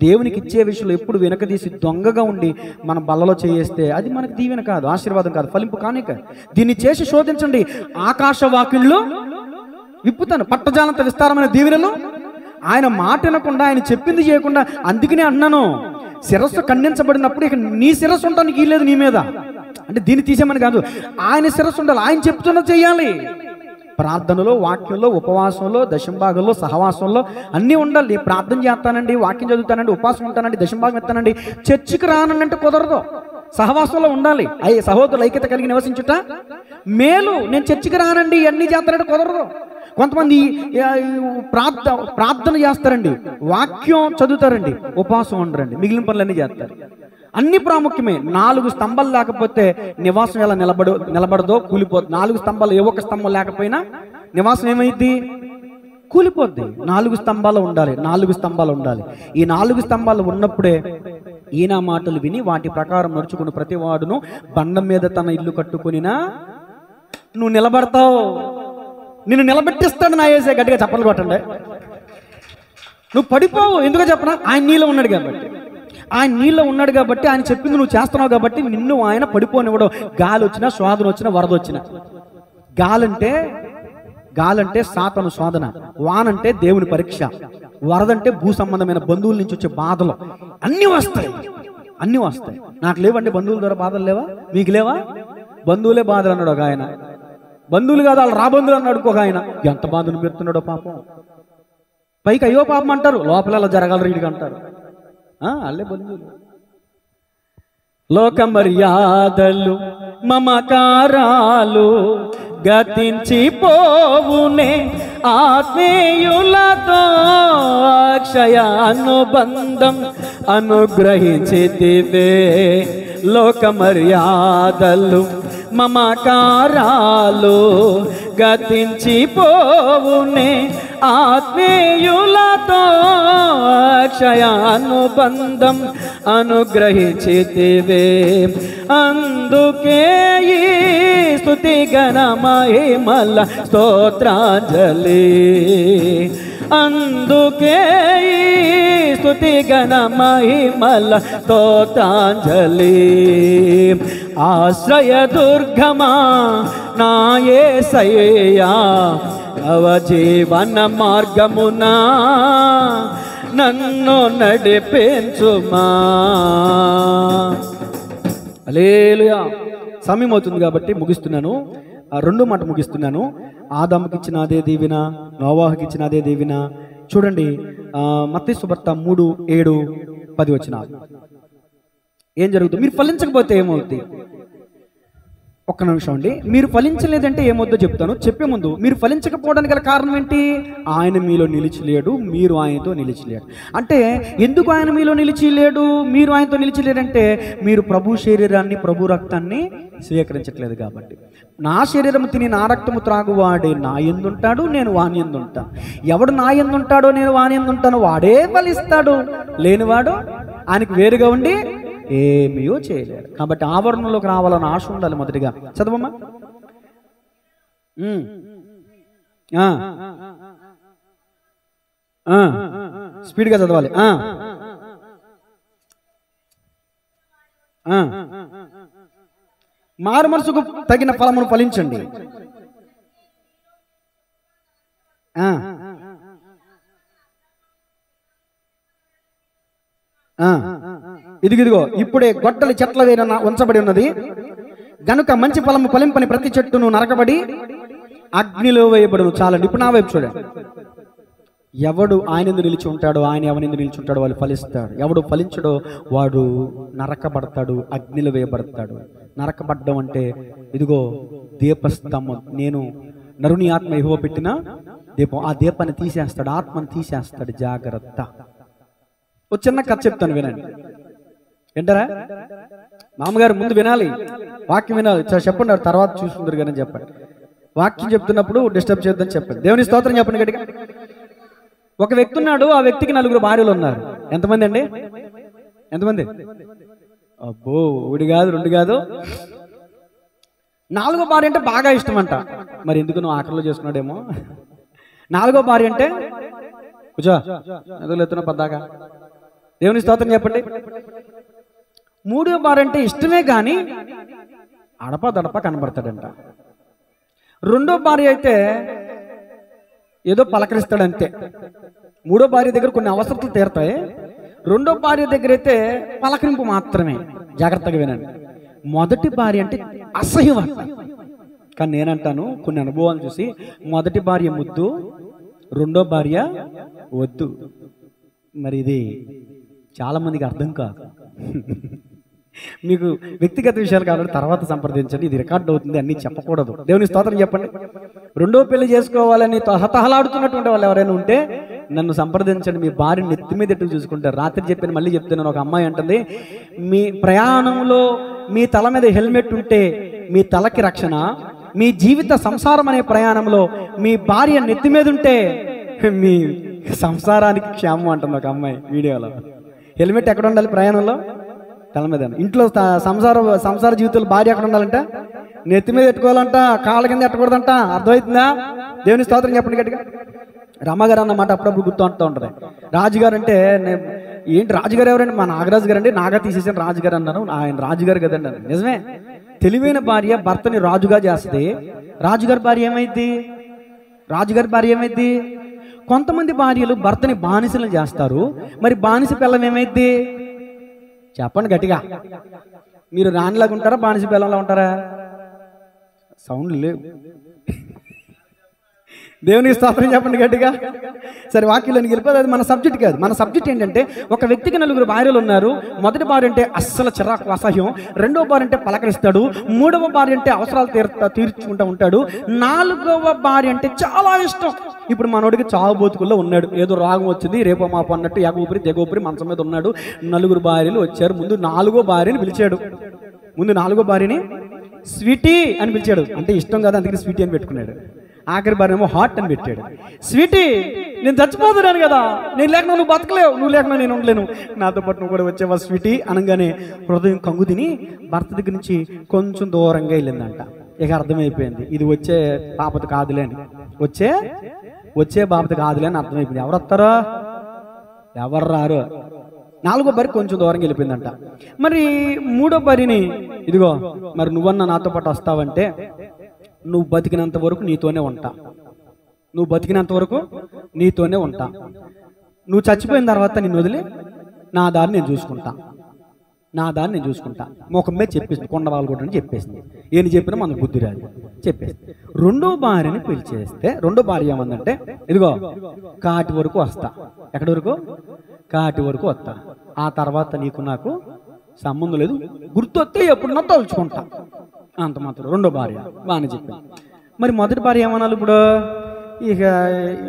దేవునికి ఇచ్చే విషయంలో ఎప్పుడు వెనక తీసి దొంగగా ఉండి మన బల్లలో చేస్తే అది మనకు దీవెన కాదు, ఆశీర్వాదం కాదు, ఫలింపు కానిక. దీన్ని చేసి శోధించండి. ఆకాశ వాకిళ్ళు విప్పుతాను, పట్టజాలంత విస్తారమైన దీవెనలు. ఆయన మాట వినకుండా, ఆయన చెప్పింది చేయకుండా. అందుకనే అన్నాను, శిరస్సు ఖండించబడినప్పుడు ఇక నీ శిరస్సు ఉండడానికి లేదు నీ మీద. అంటే దీన్ని తీసేమని కాదు, ఆయన శిరస్సు ఉండాలి, ఆయన చెప్తున్నది చేయాలి. ప్రార్థనలో, వాక్యంలో, ఉపవాసంలో, దశంభాగంలో, సహవాసంలో అన్నీ ఉండాలి. ప్రార్థన చేస్తానండి, వాక్యం చదువుతానండి, ఉపవాసం ఉంటానండి, దశంభాగం ఎత్తానండి, చర్చికి రానంటే కుదరదు. సహవాసంలో ఉండాలి. సహోదరులు ఐక్యత కలిగి నివసించుట మేలు. నేను చర్చికి రానండి, అన్నీ చేస్తానంటే కుదరదు. కొంతమంది ప్రార్థన చేస్తారండి, వాక్యం చదువుతారండి, ఉపవాసం ఉండరండి, మిగిలిన పనులన్నీ చేస్తారు. అన్ని ప్రాముఖ్యమే. 4 స్తంభాలు లేకపోతే నివాసం ఎలా నిలబడదో కూలిపోద్ది. 4 స్తంభాలు, ఏ ఒక్క స్తంభం లేకపోయినా నివాసం ఏమైంది? కూలిపోద్ది. 4 స్తంభాలు ఉండాలి, 4 స్తంభాలు ఉండాలి. ఈ 4 స్తంభాలు ఉన్నప్పుడే ఈయన మాటలు విని వాటి ప్రకారం నడుచుకుని ప్రతి వాడును బండం మీద తన ఇల్లు కట్టుకునినా నువ్వు నిలబడతావు. నిన్ను నిలబెట్టిస్తాడు నా యేసే. గట్టిగా చప్పట్లు కొట్టండి. నువ్వు పడిపోవు. ఎందుకో చెప్పనా? ఆయన నీలో ఉన్నాడు కాబట్టి. ఆయన చెప్పింది నువ్వు చేస్తున్నావు కాబట్టి నిన్ను ఆయన పడిపోనివ్వడం. గాలి వచ్చినా, శోధన వచ్చినా, వరద వచ్చినా. గాలంటే సాతాను శోధన, వానంటే దేవుని పరీక్ష, వరదంటే భూ సంబంధమైన బంధువుల నుంచి వచ్చే బాధలు. అన్నీ వస్తాయి. నాకు లేవండి బంధువుల ద్వారా బాధలు లేవా? మీకు లేవా? బంధువులే బాధలు అన్నాడు ఒక ఆయన. బంధువులు కాదు, వాళ్ళు రాబంధువులు అన్నాడు ఒక ఆయన. ఎంత బాధను పెడుతున్నాడో పాపం. పైకి అయ్యో పాపం అంటారు, లోపల అలా జరగాలి రీడిగా అంటారు. అల్లే బంధువులు. లోక మర్యాదలు, మమకారాలు గతించిపోవునే, ఆత్మీయులతో అక్షయ అనుబంధం అనుగ్రహించితివే. లోక మర్యాదలు, మమకారాలు గతించిపోవునే, ఆత్మీయులతో అక్షయ అనుబంధం అనుగ్రహించితివే. అందుకే ఈ స్తుతి ఘన మహిమల స్తోత్రాంజలి. అందుకే ఈ స్తుతి ఘన మహిమల స్తోత్రాంజలి. ఆశ్రయ దుర్గమా నా యేసయ్యా, నవజీవన మార్గమునా నన్ను నడిపించుమా. హల్లెలూయా. సమయం అవుతుంది కాబట్టి ముగిస్తున్నాను. రెండో మాట ముగిస్తున్నాను. ఆదాముకి ఇచ్చిన అదే దీవెన, నోవాహుకి ఇచ్చిన అదే దీవెన. చూడండి, మత్తయి సువార్త 3:7-10 వచనాలు. ఏం జరుగుతుంది? మీరు ఫలించకపోతే ఏమవుతుంది? ఒక్క నిమిషం అండి. మీరు ఫలించలేదంటే ఏమవుతుందో చెప్తాను. చెప్పే ముందు, మీరు ఫలించకపోవడానికి గల కారణం ఏంటి? ఆయన మీలో నిలిచిలేడు, మీరు ఆయనతో నిలిచిలేడు. అంటే ఎందుకు ఆయన మీలో నిలిచిలేడు, మీరు ఆయనతో నిలిచిలేడంటే మీరు ప్రభు శరీరాన్ని, ప్రభు రక్తాన్ని స్వీకరించట్లేదు కాబట్టి. నా శరీరము తిని నా రక్తము త్రాగువాడే నా యందుంటాడు, నేను వాని యందుంటాను. ఎవడు నా యందుంటాడో నేను వాని యందుంటాను, వాడే ఫలిస్తాడు. లేనివాడు ఆయనకు వేరుగా ఉండి ఏమీయో చేయలేరు. కాబట్టి ఆవరణలోకి రావాలని ఆశ ఉండాలి. మొదటిగా చదవమ్మా. స్పీడ్గా చదవాలి. మారు మనసుకు తగిన ఫలమును ఫలించండి. ఇదిగో ఇప్పుడే గొడ్డలి చెట్ల వేన ఉంచబడి ఉన్నది గనుక మంచి ఫలము ఫలింపని ప్రతి చెట్టును నరకబడి అగ్నిలో వేయబడును. చాలండి. ఇప్పుడు నా వైపు చూడండి. ఎవడు ఆయన ఎందు నిలిచి ఉంటాడో, ఆయన ఎవరి ఎందు నిలిచి ఉంటాడో వాళ్ళు ఫలిస్తాడు. ఎవడు ఫలించడో వాడు నరకబడతాడు, అగ్నిలో వేయబడతాడు. నరకబడ్డం అంటే ఇదిగో దీపస్తంభం. నేను నరుని ఆత్మ యెహోవా పెట్టిన దీపం. ఆ దీపాన్ని తీసేస్తాడు, ఆత్మను తీసేస్తాడు. జాగ్రత్త. ఒక చిన్న కథ చెప్తాను, వినండి. వింటారా? మామగారు ముందు వినాలి, వాక్యం వినాలి. చెప్పండి, తర్వాత చూసుకుందరు కానీ చెప్పండి. వాక్యం చెప్తున్నప్పుడు డిస్టర్బ్ చేద్దని చెప్పండి. దేవుని స్తోత్రం చెప్పండి గట్టిగా. ఒక వ్యక్తి ఉన్నాడు, ఆ వ్యక్తికి 4 భార్యలు ఉన్నారు. ఎంతమంది అండి? ఎంతమంది? అబ్బో, 1 కాదు 2 కాదు. 4వ భార్య అంటే బాగా ఇష్టం అంట. మరి ఎందుకు నువ్వు ఆఖరిలో చేసుకున్నాడేమో. 4వ భార్య అంటే కూర్చో, ఎదురు ఎత్తున పద్దాకా. దేవుని స్తోత్రం చెప్పండి. 3వ భార్య అంటే ఇష్టమే కానీ అడప దడప కనబడతాడంట. 2వ భార్య అయితే ఏదో పలకరిస్తాడంతే. 3వ భార్య దగ్గర కొన్ని అవసరాలు తీరుతాయి. 2వ భార్య దగ్గర అయితే పలకరింపు మాత్రమే. జాగ్రత్తగా వినండి. మొదటి భార్య అంటే అసహ్యం అంట. కానీ నేనంటాను, కొన్ని అనుభవాలు చూసి, మొదటి భార్య ముద్దు, 2వ భార్య వద్దు. మరి ఇది చాలా మందికి అర్థం కాదు. మీకు వ్యక్తిగత విషయాలు కావాలంటే తర్వాత సంప్రదించండి. ఇది రికార్డ్ అవుతుంది, అన్ని చెప్పకూడదు. దేవుని స్తోత్రం చెప్పండి. 2వ పెళ్లి చేసుకోవాలని హతహలాడుతున్నటువంటి వాళ్ళు ఎవరైనా ఉంటే నన్ను సంప్రదించండి. మీ భార్యని నెత్తి మీద ఎట్టు చూసుకుంటారు. రాత్రి చెప్పాను, మళ్ళీ చెప్తున్నాను. ఒక అమ్మాయి అంటుంది, మీ ప్రయాణంలో మీ తల మీద హెల్మెట్ ఉంటే మీ తలకి రక్షణ, మీ జీవిత సంసారం అనే ప్రయాణంలో మీ భార్య నెత్తి మీద ఉంటే మీ సంసారానికి క్షేమం అంటుంది ఒక అమ్మాయి వీడియోలో. హెల్మెట్ ఎక్కడ ఉండాలి ప్రయాణంలో? తల మీద. ఇంట్లో సంసార జీవితంలో భార్య ఎక్కడ ఉండాలంట? నెత్తి మీద పెట్టుకోవాలంట, కాళ్ళ కింద ఎట్టకూడదంట. అర్థమవుతుందా? దేవుని స్తోత్రం చెప్పండి గట్టిగా. రమ్మగారు అన్నమాట అప్పుడప్పుడు గుర్తు అంటూ ఉంటుంది. రాజుగారు అంటే ఏంటి రాజుగారు ఎవరండి? మా నాగరాజు గారు అండి. నాగా తీసేసాను రాజుగారు అన్నారు. ఆయన రాజుగారు కదండి. నిజమే. తెలివైన భార్య భర్తని రాజుగా చేస్తే రాజుగారి భార్య ఏమైంది? రాజుగారి భార్య ఏమైంది? కొంతమంది భార్యలు భర్తని బానిసలను చేస్తారు. మరి బానిస పిల్లం ఏమైంది? చెప్పండి గట్టిగా. మీరు రాణిలాగా ఉంటారా, బానిస పిల్లంలా ఉంటారా? సౌండ్ లేవు. దేవునికి స్తోత్రం చెప్పండి గట్టిగా. సరే, వాక్యంలోకి వెళ్ళిపోతే అది మన సబ్జెక్ట్ కాదు. మన సబ్జెక్ట్ ఏంటంటే, ఒక వ్యక్తికి 4 భార్యలు ఉన్నారు. మొదటి భార్య అంటే అస్సలు చిరాకు, అసహ్యం. 2వ భార్య అంటే పలకరిస్తాడు. 3వ భార్య అంటే అవసరాలు తీర్చుకుంటూ ఉంటాడు. 4వ భార్య అంటే చాలా ఇష్టం. ఇప్పుడు మనోడికి చావు బతుకుల్లో ఉన్నాడు. ఏదో రాగం వచ్చింది, రేపో మాపు అన్నట్టు ఎగూపిరి తెగూపిరి మంచం మీద ఉన్నాడు. 4 భార్యలు వచ్చారు. ముందు 4వ భార్యని పిలిచాడు. ముందు 4వ భార్యని స్వీటీ అని పిలిచాడు. అంటే ఇష్టం కదా, అందుకే స్వీటీ అని పెట్టుకున్నాడు. ఆఖరి భార్య ఏమో హార్ట్ అని పెట్టాడు. స్వీటీ, నేను చచ్చిపోతున్నాను కదా, నేను లేకుండా నువ్వు బతకలేవు, నువ్వు లేకుండా నేను ఉండలేను, నాతో పాటు నువ్వు కూడా వచ్చేవా స్వీటీ అనగానే హృదయం కంగు తిని భర్త దగ్గర నుంచి కొంచెం దూరంగా వెళ్ళిందంట. ఇక అర్థమైపోయింది ఇది వచ్చే బాపత కాదులే అని, వచ్చే బాపత కాదులే అని అర్థమైపోయింది. ఎవరు వస్తారో ఎవరు రారు. 4వ భార్య కొంచెం దూరంగా వెళ్ళిపోయిందంట. మరి 3వ భార్యని, ఇదిగో మరి నువ్వన్నా నాతో పాటు వస్తావంటే నువ్వు బతికినంత వరకు నీతోనే ఉంటా, నువ్వు బతికినంత వరకు నీతోనే ఉంటా, నువ్వు చచ్చిపోయిన తర్వాత నిన్ను వదిలి నా దారి నేను చూసుకుంటా, నా దారి నేను చూసుకుంటా ముఖం మీద చెప్పేసింది. కొండవాళ్ళు కూడా అని చెప్పేసింది. ఏం చెప్పినా మనకు బుద్ధి రాదు చెప్పేసింది. 2వ భార్యని పిలిచేస్తే 2వ భార్య ఏమందంటే, ఇదిగో కాటి వరకు వస్తా, ఎక్కడి వరకు? కాటి వరకు వస్తా, ఆ తర్వాత నీకు నాకు సంబంధం లేదు, గుర్తొస్తే ఎప్పుడున్నా తలుచుకుంటా, అంత మాత్రం. 2వ భార్య బాగానే చెప్పింది. మరి మొదటి భార్య ఏమనాలి ఇప్పుడు? ఇక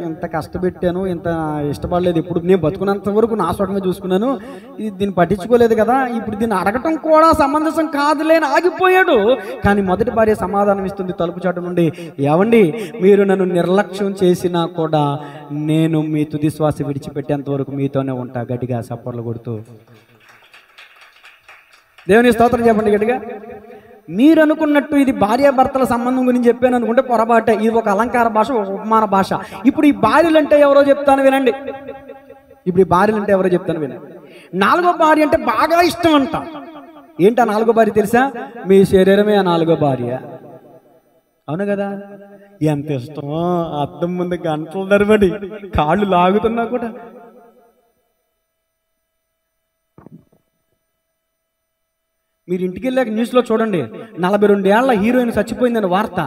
ఇంత కష్టపెట్టాను, ఇంత ఇష్టపడలేదు, ఇప్పుడు నేను బతుకున్నంత వరకు నా సొంతంగా చూసుకున్నాను, దీన్ని పట్టించుకోలేదు కదా, ఇప్పుడు దీన్ని అడగటం కూడా సమంజసం కాదులేని ఆగిపోయాడు. కానీ మొదటి భార్య సమాధానం ఇస్తుంది తలుపు చాటు నుండి, ఏవండి మీరు నన్ను నిర్లక్ష్యం చేసినా కూడా నేను మీ తుది శ్వాస విడిచిపెట్టేంత వరకు మీతోనే ఉంటా. గట్టిగా సప్పర్లు కొడుతూ దేవుని స్తోత్రం చెప్పండి గట్టిగా. మీరు అనుకున్నట్టు ఇది భార్యాభర్తల సంబంధం గురించి చెప్పాను అనుకుంటే పొరపాటే. ఇది ఒక అలంకార భాష, ఒక ఉపమాన భాష. ఇప్పుడు ఈ భార్యలు అంటే ఎవరో చెప్తాను వినండి. ఇప్పుడు ఈ భార్యలు అంటే ఎవరో చెప్తాను వినండి. 4వ భార్య అంటే బాగా ఇష్టం అంట. ఏంటి ఆ 4వ భార్య తెలుసా? మీ శరీరమే ఆ 4వ భార్య. అవును కదా? ఎంత ఇష్టమో, అద్దం ముందు గంటల తరబడి కాళ్ళు లాగుతున్నా కూడా. మీరు ఇంటికి వెళ్ళాక న్యూస్లో చూడండి, 42 ఏళ్ల హీరోయిన్ చచ్చిపోయిందని వార్త.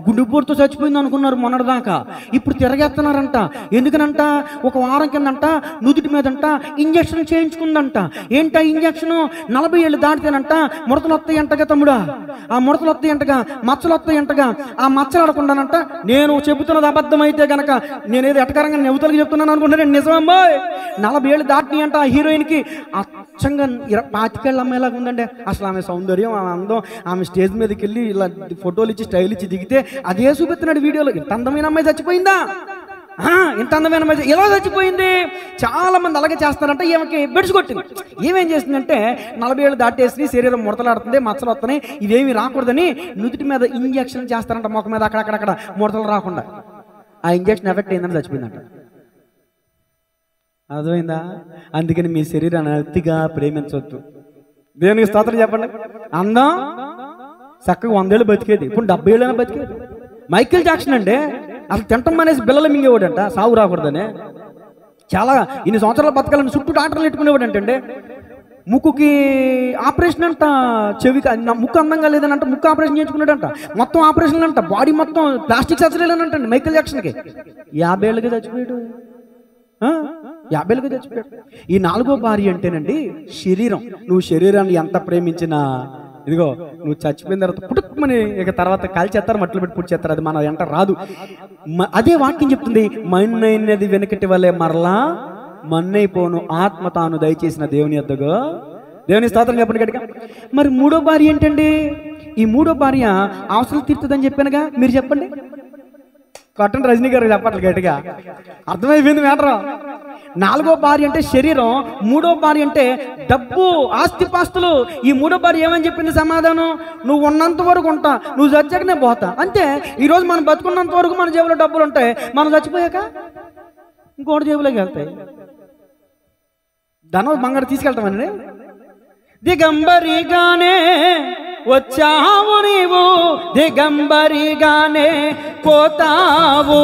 గుండెపోటుతో చచ్చిపోయింది అనుకున్నారు మొన్నటిదాకా, ఇప్పుడు తిరగేస్తున్నారంట. ఎందుకనంట? ఒక వారం కిందంట నుదుటి మీదంట ఇంజక్షన్ చేయించుకుందంట. ఏంట ఇంజక్షన్? 40 ఏళ్ళు దాటితేనంట ముడతలు వస్తాయంటగా తమ్ముడా, ఆ ముడతలు వస్తాయంటగా, మచ్చలు వస్తాయంటగా. ఆ మచ్చలు ఆడకుండానంట, నేను చెబుతున్నది అబద్ధమైతే గనక నేనేదో ఎటకరంగా నెవ్వుతలకి చెప్తున్నాను అనుకుంటే నిజమమ్మా. 40 ఏళ్ళు దాటినాయి అంట ఆ హీరోయిన్కి. అచ్చంగా 25 ఏళ్ళ అమ్మాయిలాగా ఉందండి. అసలు ఆమె సౌందర్యం, ఆమె అందం, ఆమె స్టేజ్ మీదకి వెళ్ళి ఇలా ఫోటోలు ఇచ్చి స్టైల్ ఇచ్చి దిగితే అదే చూపిస్తున్నాడు వీడియోలో. ఇంత అందమైన అమ్మాయి చచ్చిపోయిందా? ఇంత అందమైన అమ్మాయి ఎలా చచ్చిపోయింది? చాలా మంది అలాగే చేస్తారంట. ఈమెకి బెడ్స్ కొట్టింది. ఏమేం చేసిందంటే 40 ఏళ్ళు దాటేసి శరీరం ముడతలాడుతుంది, మచ్చలు వస్తున్నాయి, ఇవేమి రాకూడదని నుదుటి మీద ఇంజక్షన్ చేస్తారంట, ముఖం మీద అక్కడక్కడ ముడతలు రాకుండా. ఆ ఇంజక్షన్ ఎఫెక్ట్ అయిందని చచ్చిపోయిందంట. అర్థమైందా? అందుకని మీ శరీరాన్ని అతిగా ప్రేమించవద్దు. దేవునికి స్తోత్రం చెప్పండి. అందం చక్కగా 100 ఏళ్ళు బతికేది, ఇప్పుడు 70 ఏళ్ళైనా బతికేది. మైకేల్ జాక్సన్ అంటే అసలు తింటం అనేసి బిల్లలు మింగేవాడంట, సాగు రాకూడదని. చాలా ఇన్ని సంవత్సరాలు బతకాలని చుట్టూ డాక్టర్లు పెట్టుకునేవాడు అంటే. ముక్కుకి ఆపరేషన్ అంట, చెవికి ముక్కు అందంగా లేదని అంట ముక్కు ఆపరేషన్ చేయించుకున్నాడంట. మొత్తం ఆపరేషన్లు అంట, బాడీ మొత్తం ప్లాస్టిక్ సర్జరీలు అని అంటండి మైకేల్ జాక్సన్కి. 50 ఏళ్ళకి చచ్చిపోయాడు, 50 ఏళ్ళకి చచ్చిపోయాడు. ఈ 4వ భార్య అంటేనండి శరీరం. నువ్వు శరీరాన్ని ఎంత ప్రేమించినా, ఇదిగో నువ్వు చచ్చిపోయిన తర్వాత పుట్టుకుమని ఇక తర్వాత కాల్చేస్తారు, మట్లు పెట్టి పుట్టి చేస్తారు, అది మన వెంట రాదు. అదే వాక్యం చెప్తుంది, మన్నైనది వెనకటి వల్లే మరలా మన్నైపోను ఆత్మ తాను దయచేసిన దేవుని యొద్దగా. దేవుని స్తోత్రం చెప్పండి గట్టిగా. మరి 3వ భార్య ఏంటండి? ఈ 3వ భార్య అవసరం తీరుతుందని చెప్పానుగా, మీరు చెప్పండి. కొట్టండి రజనీ గారు చెప్పట్లు గట్టిగా. అర్థమైపోయింది మ్యాటర్. 4వ భార్య అంటే శరీరం, 3వ భార్య అంటే డబ్బు, ఆస్తిపాస్తులు. ఈ 3వ భార్య ఏమని చెప్పింది సమాధానం? నువ్వు ఉన్నంత వరకు ఉంటా, నువ్వు చచ్చాకనే పోతా. అంతే. ఈరోజు మనం బతుకున్నంత వరకు మన జేబులో డబ్బులు ఉంటాయి, మనం చచ్చిపోయాక ఇంకోటి జేబులోకి వెళ్తాయి. ధనం బంగారు తీసుకెళ్తామండి. దిగంబరిగానే వచ్చావు నీవు, దిగంబరిగానే పోతావు,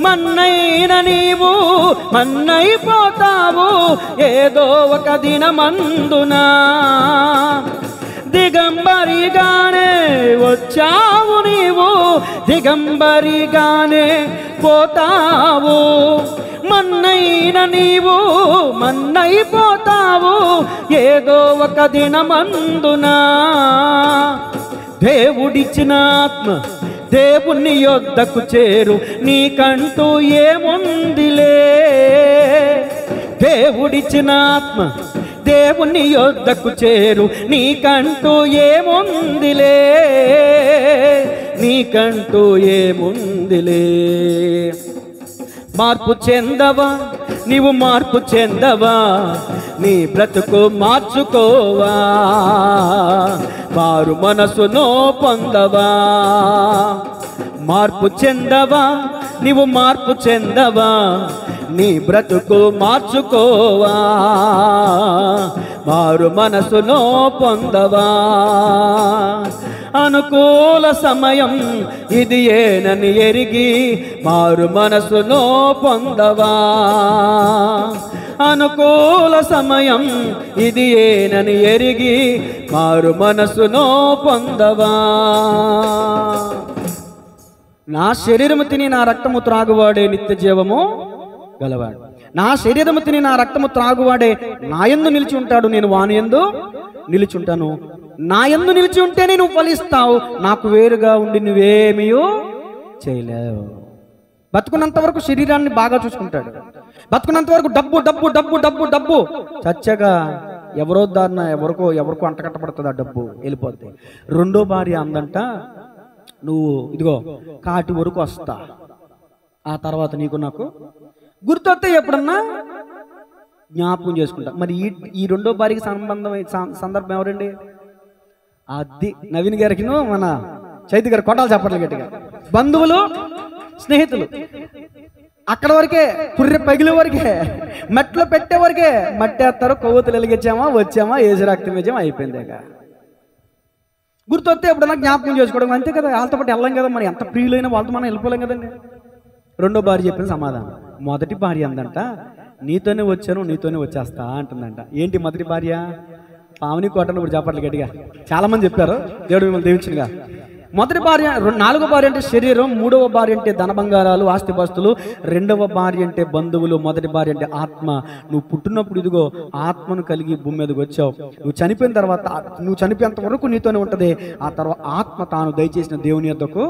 మన్నైన నీవు మన్నైపోతావు ఏదో ఒక దినమందునా. దిగంబరిగానే వచ్చావు నీవు, దిగంబరిగానే పోతావు, మన్నైన నీవు మన్నైపోతావు ఏదో ఒక దినమందునా. దేవుడిచ్చిన ఆత్మ దేవుని యొద్దకు చేరు, నీకంటూ ఏముందిలే. దేవుడిచ్చిన ఆత్మ దేవుని యొద్దకు చేరు, నీకంటూ ఏముందిలే. నీకంటూ ఏముందిలే. మార్పు చెందవా నీవు, మార్పు చెందవా, నీ బ్రతుకు మార్చుకోవా, మారు మనసును పొందవా. మార్పు చెందవా నీవు, మార్పు చెందవా, నీ బ్రతుకు మార్చుకోవా, మారు మనసును పొందవా. అనుకూల సమయం ఇది ఏనని ఎరిగి మారు మనసును పొందవా. అనుకూల సమయం ఇది ఏనని ఎరిగి మారు మనసును పొందవా. నా శరీరము తిని నా రక్తము త్రాగువాడే నిత్య జీవము గలవాడు. నా శరీరము తిని నా రక్తము త్రాగువాడే నా యందు నిలిచి ఉంటాడు, నేను వాని యందు నిలిచి ఉంటాను. నా యందు నిలిచి ఉంటేనే నువ్వు ఫలిస్తావు, నాకు వేరుగా ఉండి నువ్వేమీ చేయలేవు. బతుకున్నంత వరకు శరీరాన్ని బాగా చూసుకుంటాడు, బతుకున్నంత వరకు డబ్బు డబ్బు డబ్బు డబ్బు డబ్బు. చచ్చగా ఎవరో దారిన ఎవరికో అంటకట్టబడుతుంది, ఆ డబ్బు వెళ్ళిపోద్ది. రెండో భార్య అందంట, నువ్వు ఇదిగో కాటి వరకు వస్తా, ఆ తర్వాత నీకు నాకు గుర్తొస్తే ఎప్పుడన్నా జ్ఞాపకం చేసుకుంటా. మరి ఈ రెండో భార్యకి సందర్భం ఎవరండి? అది నవీన్ గారికి మన చైతి గారు కొట్టాలి చెప్పట్లు గట్టిగా. బంధువులు, స్నేహితులు అక్కడ వరకే, పుర్రె పగిలే వరకే, మెట్లో పెట్టే వరకే. మట్టేస్తారు, కొవ్వొత్తులు వెలిగించామా, వచ్చామా, ఏసు రక్తం వేసామా, అయిపోయింది. గుర్తొస్తే ఎప్పుడన్నా జ్ఞాపకం చేసుకోవడం అంతే కదా. వాళ్ళతో పాటు వెళ్ళాం కదా, మరి ఎంత ప్రియులైనా వాళ్ళతో మనం వెళ్ళిపోలేం కదండి. రెండో భార్య చెప్పిన సమాధానం. మొదటి భార్య అందంట, నీతోనే వచ్చాను, నీతోనే వచ్చేస్తా అంటుందంట. ఏంటి మొదటి భార్య? పావని కోటను ఇప్పుడు చెప్పట్లు గట్టిగా చాలా మంది చెప్పారు, దేవుడు మిమ్మల్ని దీవించునుగా. మొదటి భార్య, నాలుగో భార్య అంటే శరీరం, మూడవ భార్య అంటే ధన బంగారాలు ఆస్తిపాస్తులు, రెండవ భార్య అంటే బంధువులు, మొదటి భార్య అంటే ఆత్మ. నువ్వు పుట్టినప్పుడు ఇదిగో ఆత్మను కలిగి భూమి మీదకి వచ్చావు. నువ్వు చనిపోయిన తర్వాత, నువ్వు చనిపోయేంత వరకు నీతోనే ఉంటుంది. ఆ తర్వాత ఆత్మ తాను దయచేసిన దేవుని యొద్దకు,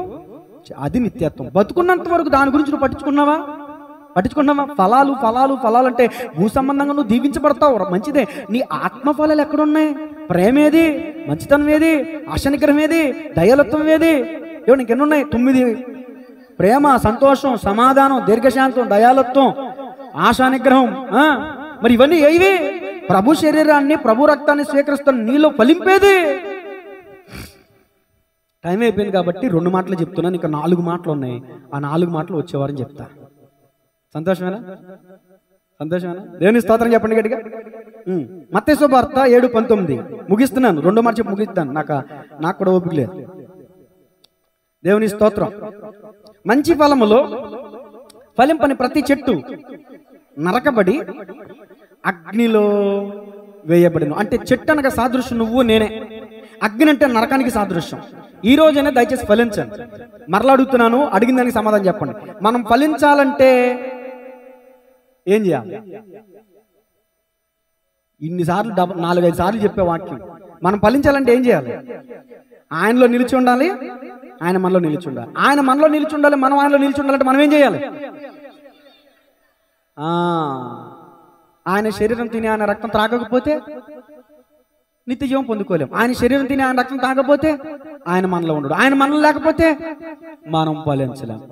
అది నిత్యత్వం. బతుకున్నంత వరకు దాని గురించి నువ్వు పట్టించుకున్నావా? ఫలాలు ఫలాలు ఫలాలు అంటే భూ సంబంధంగా నువ్వు దీవించబడతావు, మంచిదే. నీ ఆత్మ ఫలాలు ఎక్కడున్నాయి? ప్రేమ ఏది? మంచితనం ఏది? ఆశ నిగ్రహం ఏది? దయాలత్వం ఏది? ఏమో ఇంకెన్నున్నాయి? 9. ప్రేమ, సంతోషం, సమాధానం, దీర్ఘశాంతం, దయాలత్వం, ఆశా నిగ్రహం. మరి ఇవన్నీ ఏవి? ప్రభు శరీరాన్ని, ప్రభు రక్తాన్ని స్వీకరిస్తాను నీలో ఫలింపేది. టైం అయిపోయింది కాబట్టి 2 మాటలు చెప్తున్నాను, ఇంకా 4 మాటలు ఉన్నాయి. ఆ 4 మాటలు వచ్చేవారని చెప్తా. సంతోషమేనా? దేవుని స్తోత్రం చెప్పండి గట్టిగా. మత్తయి సువార్త 7:19 ముగిస్తున్నాను. 2 మాట చెప్పి ముగిస్తాను, నాకు కూడా ఓపిక లేదు. దేవుని స్తోత్రం. మంచి ఫలములో ఫలింపని ప్రతి చెట్టు నరకబడి అగ్నిలో వేయబడిను. అంటే చెట్టు అనగా సాదృశ్యం నువ్వు నేనే. అగ్ని అంటే నరకానికి సాదృశ్యం. ఈ రోజైనా దయచేసి ఫలించండి. మరలా అడుగుతున్నాను, అడిగిన దానికి సమాధానం చెప్పండి. మనం ఫలించాలంటే ఏం చేయాలి? ఇన్నిసార్లు 4-5 సార్లు చెప్పే వాక్యం. మనం ఫలించాలంటే ఏం చేయాలి? ఆయనలో నిలిచి ఉండాలి, ఆయన మనలో నిలిచి ఉండాలి. ఆయన మనలో నిలిచి ఉండాలి, మనం ఆయనలో నిలిచి ఉండాలంటే మనం ఏం చేయాలి? ఆయన శరీరం తిని ఆయన రక్తం త్రాగకపోతే నిత్య జీవం పొందుకోలేం. ఆయన శరీరం తిని ఆయన రక్తం తాగకపోతే ఆయన మనలో ఉండడు. ఆయన మనలో లేకపోతే మనం ఫలించలేం.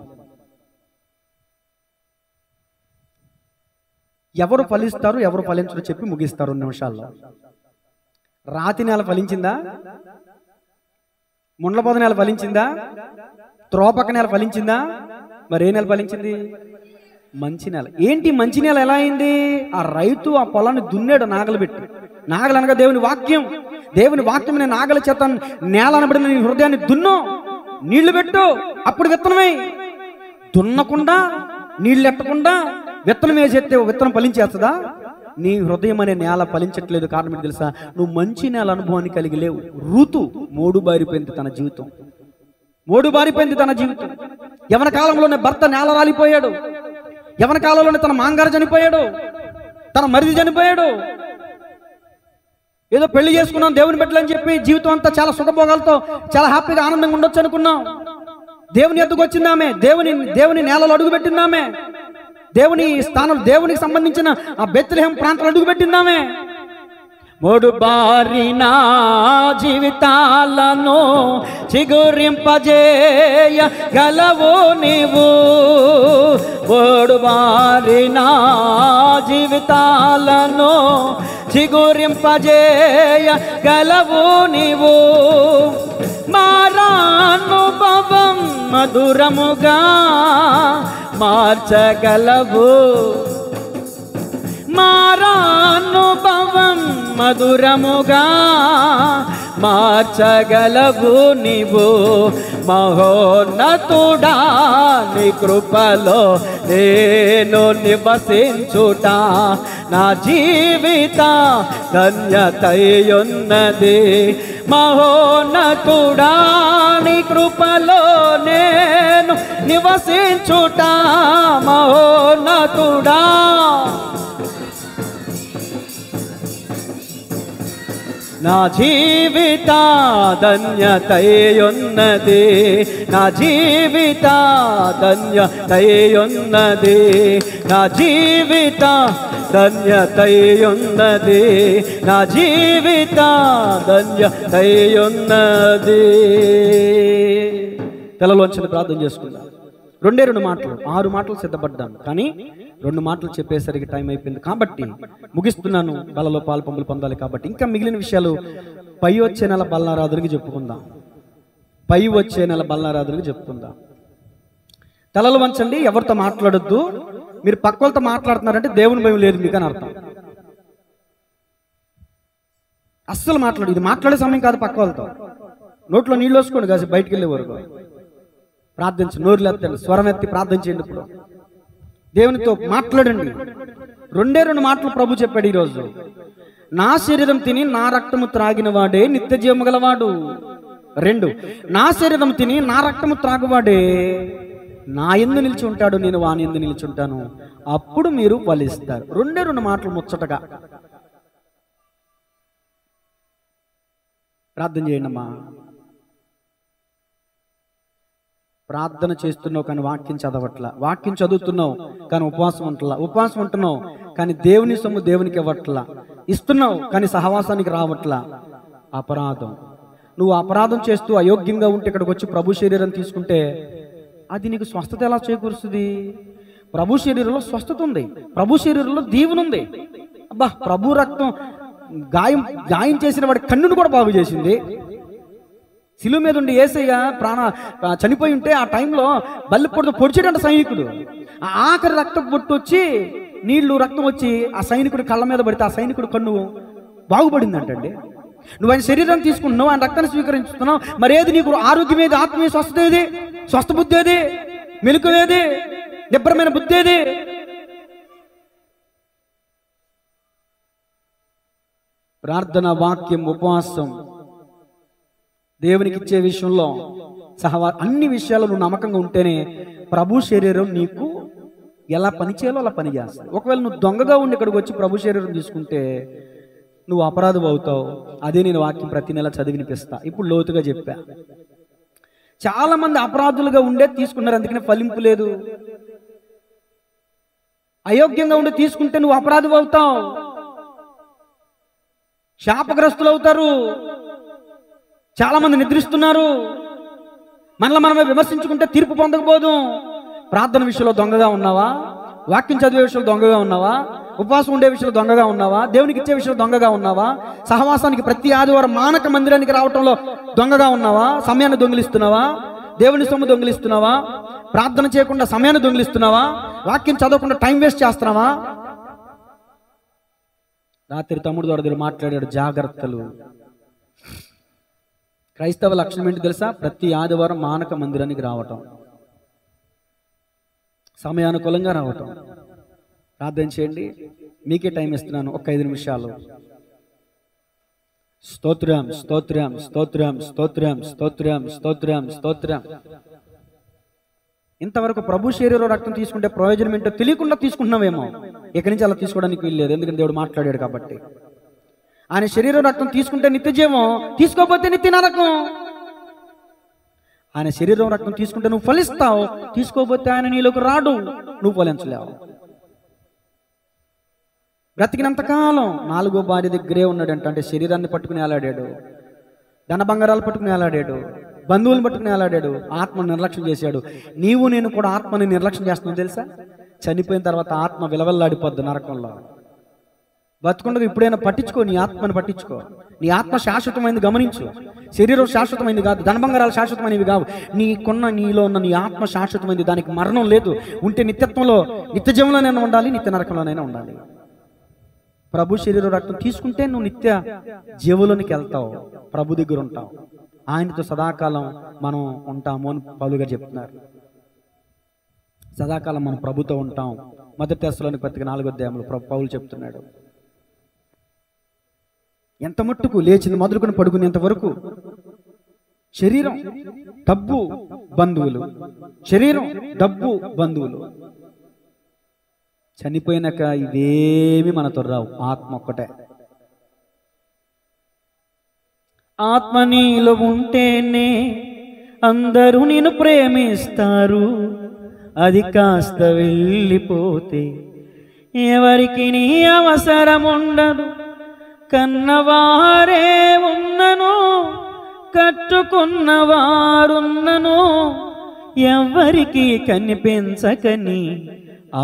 ఎవరు ఫలిస్తారు, ఎవరు ఫలించరు చెప్పి ముగిస్తారు 2 నిమిషాల్లో. రాతి నేల ఫలించిందా? ముండ్లపోద నేల ఫలించిందా? త్రోపక నేల ఫలించిందా? మరి ఏ నేల ఫలించింది? మంచి నేల. ఏంటి మంచి నేల ఎలా అయింది? ఆ రైతు ఆ పొలాన్ని దున్నాడు నాగలు పెట్టి. నాగలు అనగా దేవుని వాక్యం. దేవుని వాక్యం నేను నాగల చేత నేల అనబడిన నీ హృదయాన్ని దున్ను, నీళ్లు పెట్టు, అప్పుడు విత్తనమై. దున్నకుండా, నీళ్ళు ఎట్టకుండా విత్తనం వేసేస్తే విత్తనం ఫలించేస్తుందా? నీ హృదయం అనే నేల ఫలించట్లేదు. కారణం ఏంటి తెలుసా? నువ్వు మంచి నేల అనుభవాన్ని కలిగి లేవు. ఋతు మోడుబారిపోయింది తన జీవితం. యవన కాలంలోనే భర్త నేల రాలిపోయాడు. యవన కాలంలోనే తన మాంగారు చనిపోయాడు, తన మరిది చనిపోయాడు. ఏదో పెళ్లి చేసుకున్నాం దేవుని బిడ్డలని చెప్పి జీవితం అంతా చాలా సుఖభోగాలతో చాలా హ్యాపీగా ఆనందంగా ఉండొచ్చు అనుకున్నాం. దేవుని ఎద్దుకు వచ్చిందామే, దేవుని నేలలో అడుగుపెట్టిందామే, దేవుని స్థానం, దేవునికి సంబంధించిన ఆ బెత్లెహేం ప్రాంతంలో అడుగుపెట్టిందామే. మూడు బారిన జీవితాలను చిగురింపజేయ గలవు నీవు. మూడు బారిన జీవితాలను చిగురింపజేయ గలవు నీవు. మారానుభవం మధురముగా మార్చగలవు. మారానుభవం మధురముగా మార్చగలవు నీవు. మహోన్నతుడా నీ కృపలో నేను నివసించుట నా జీవిత ధన్యతయున్నది. మహోన్నతుడా నీ కృపలో నేను నివసించుట మహోన్నతుడా. నా జీవిత ధన్యతయున్నది. నా జీవిత ధన్యతయున్నది. నా జీవిత ధన్యతయున్నది. నా జీవిత ధన్యతయున్నది. తలలోంచి ప్రార్థన చేసుకుందాం. 2 మాటలు 6 మాటలు సిద్ధపడ్డాను, కానీ 2 మాటలు చెప్పేసరికి టైం అయిపోయింది కాబట్టి ముగిస్తున్నాను. బలలో పాలు పంపులు పొందాలి కాబట్టి ఇంకా మిగిలిన విషయాలు పై వచ్చే నెల బల్లారాధుడికి చెప్పుకుందాం. పై వచ్చే నెల బల్లారాధుడికి చెప్పుకుందాం. తలలు వంచండి, ఎవరితో మాట్లాడొద్దు. మీరు పక్క వాళ్ళతో మాట్లాడుతున్నారంటే దేవుని భయం లేదు మీకు అని అర్థం. అస్సలు మాట్లాడు. ఇది మాట్లాడే సమయం కాదు. పక్క వాళ్ళతో నోట్లో నీళ్ళు వేసుకోండి కాసి బయటికి వెళ్ళే వరకు ప్రార్థించు. నోరులు ఎత్తండి, స్వరం ఎత్తి ప్రార్థన చేయండి. ఇప్పుడు దేవునితో మాట్లాడండి. 2 మాటలు ప్రభు చెప్పాడు ఈరోజు. నా శరీరం తిని నా రక్తము త్రాగిన వాడే నిత్య జీవము గలవాడు. 2, నా శరీరం తిని నా రక్తము త్రాగువాడే నా యందు నిలిచి ఉంటాడు, నేను వాని యందు నిలిచి ఉంటాను, అప్పుడు మీరు ఫలిస్తారు. 2 మాటలు ముచ్చటగా ప్రార్థన చేయండి అమ్మా. ప్రార్థన చేస్తున్నావు కానీ వాక్యం చదవట్లా. వాక్యం చదువుతున్నావు కానీ ఉపవాసం ఉంటలా. ఉపవాసం ఉంటున్నావు కానీ దేవుని సొమ్ము దేవునికి ఇవ్వట్లా. ఇస్తున్నావు కానీ సహవాసానికి రావట్లా. అపరాధం. నువ్వు అపరాధం చేస్తూ అయోగ్యంగా ఉంటే ఇక్కడికి వచ్చి ప్రభు శరీరం తీసుకుంటే అది నీకు స్వస్థత ఎలా చేకూరుస్తుంది? ప్రభు శరీరంలో స్వస్థత ఉంది. ప్రభు శరీరంలో దీవెన ఉంది. అబ్బా, ప్రభు రక్తం గాయం చేసిన వాడి కన్నును కూడా బాగు చేసింది. శిలువ మీద ఉండి యేసయ్య చనిపోయి ఉంటే ఆ టైంలో బల్లి పొడితో పొడిచేటంట సైనికుడు. ఆ ఆఖరి రక్తం పొట్టు వచ్చి నీళ్లు రక్తం వచ్చి ఆ సైనికుడు కళ్ళ మీద పడితే ఆ సైనికుడు కన్ను బాగుపడిందంటండి. నువ్వు ఆయన శరీరాన్ని తీసుకుంటున్నావు, ఆయన రక్తాన్ని స్వీకరించుతున్నావు. మరి ఏది నీకు ఆరోగ్యం ఏది? ఆత్మీయ స్వస్థత ఏది? స్వస్థ బుద్ధి ఏది? మెలకు ఏది? నిబ్బరమైన బుద్ధి ఏది? ప్రార్థన, వాక్యం, ఉపవాసం, దేవునికి ఇచ్చే విషయంలో అన్ని విషయాలు నువ్వు నమ్మకంగా ఉంటేనే ప్రభు శరీరం నీకు ఎలా పని చేయాలో అలా పని చేస్తుంది. ఒకవేళ నువ్వు దొంగగా ఉండి ఇక్కడికి వచ్చి ప్రభు శరీరం తీసుకుంటే నువ్వు అపరాధం అవుతావు. అదే నేను వాక్యం ప్రతి నెల చదివినిపిస్తా. ఇప్పుడు లోతుగా చెప్పా. చాలా మంది అపరాధులుగా ఉండే తీసుకున్నారు, అందుకనే ఫలింపు లేదు. అయోగ్యంగా ఉండి తీసుకుంటే నువ్వు అపరాధం అవుతావు, శాపగ్రస్తులు అవుతారు. చాలా మంది నిద్రిస్తున్నారు. మనమే విమర్శించుకుంటే తీర్పు పొందకపోదు. ప్రార్థన విషయంలో దొంగగా ఉన్నావా? వాక్యం చదివే విషయంలో దొంగగా ఉన్నావా? ఉపవాసం ఉండే విషయంలో దొంగగా ఉన్నావా? దేవునికి ఇచ్చే విషయంలో దొంగగా ఉన్నావా? సహవాసానికి ప్రతి ఆదివారం మానక మందిరానికి రావటంలో దొంగగా ఉన్నావా? సమయాన్ని దొంగిలిస్తున్నావా? దేవుని సొమ్ము దొంగిలిస్తున్నావా? ప్రార్థన చేయకుండా సమయాన్ని దొంగిలిస్తున్నావా? వాక్యం చదవకుండా టైం వేస్ట్ చేస్తున్నావా? రాత్రి తమ్ముడు దొరదలు మాట్లాడాడు, జాగ్రత్తలు. క్రైస్తవ లక్షణం ఏంటి తెలుసా? ప్రతి ఆదివారం మానక మందిరానికి రావటం, సమయానుకూలంగా రావటం. ప్రార్థన చేయండి. మీకే టైం ఇస్తున్నాను, ఒక 5 నిమిషాలు. స్తోత్రం, స్తోత్రం, స్తోత్రం, స్తోత్రం, స్తోత్రం, స్తోత్రం, స్తోత్రం. ఇంతవరకు ప్రభు శరీరం రక్తం తీసుకుంటే ప్రయోజనం ఏంటో తెలియకుండా తీసుకుంటున్నావేమో. ఇక్కడి నుంచి అలా తీసుకోవడానికి వీల్లేదు, ఎందుకంటే దేవుడు మాట్లాడాడు కాబట్టి. ఆయన శరీరం రక్తం తీసుకుంటే నిత్య జీవం, తీసుకోకపోతే నిత్య నరకం. ఆయన శరీరం రక్తం తీసుకుంటే నువ్వు ఫలిస్తావు, తీసుకోకపోతే ఆయన నీలోకి రాడు, నువ్వు ఫలించలేవు. బ్రతికినంతకాలం 4వ భార్య దగ్గరే ఉన్నాడంట. అంటే శరీరాన్ని పట్టుకుని వేలాడాడు, ధన బంగారాలు పట్టుకుని వేలాడాడు, బంధువులను పట్టుకుని వేలాడాడు, ఆత్మను నిర్లక్ష్యం చేశాడు. నీవు నేను కూడా ఆత్మని నిర్లక్ష్యం చేస్తున్నావు తెలుసా? చనిపోయిన తర్వాత ఆత్మ విలవల్లాడిపోద్ది నరకంలో. బతుకుండగా ఇప్పుడైనా పట్టించుకో, నీ ఆత్మని పట్టించుకో. నీ ఆత్మ శాశ్వతమైనది గమనించు. శరీరం శాశ్వతమైనది కాదు, ధనబంగారాలు శాశ్వతమైనవి కావు. నీలో ఉన్న నీ ఆత్మ శాశ్వతమైనది, దానికి మరణం లేదు. ఉంటే నిత్యత్వంలో, నిత్య జీవంలోనైనా ఉండాలి, నిత్య నరకంలోనైనా ఉండాలి. ప్రభు శరీరం రక్తం తీసుకుంటే నువ్వు నిత్య జీవులోనికి వెళ్తావు, ప్రభు దగ్గర ఉంటావు, ఆయనతో సదాకాలం మనం ఉంటాము అని పౌలు గారు చెప్తున్నారు. సదాకాలం మనం ప్రభుతో ఉంటాం. మొదటి తెస్సలోని పత్రిక 4వ అధ్యాయంలో పౌలు చెప్తున్నాడు. ఎంత మట్టుకు లేచింది మొదలుకొని పడుకునేంత వరకు శరీరం, డబ్బు, బంధువులు, శరీరం, డబ్బు, బంధువులు. చనిపోయినాక ఇవేమి మనతో రావు, ఆత్మ ఒక్కటే. ఆత్మ నీలో ఉంటేనే అందరూ నిన్ను ప్రేమిస్తారు, అది కాస్త వెళ్ళిపోతే ఎవరికి నీ అవసరం ఉండదు. కన్నవారే ఉన్నను, కట్టుకున్నవారున్నను, ఎవరికి కనిపించకని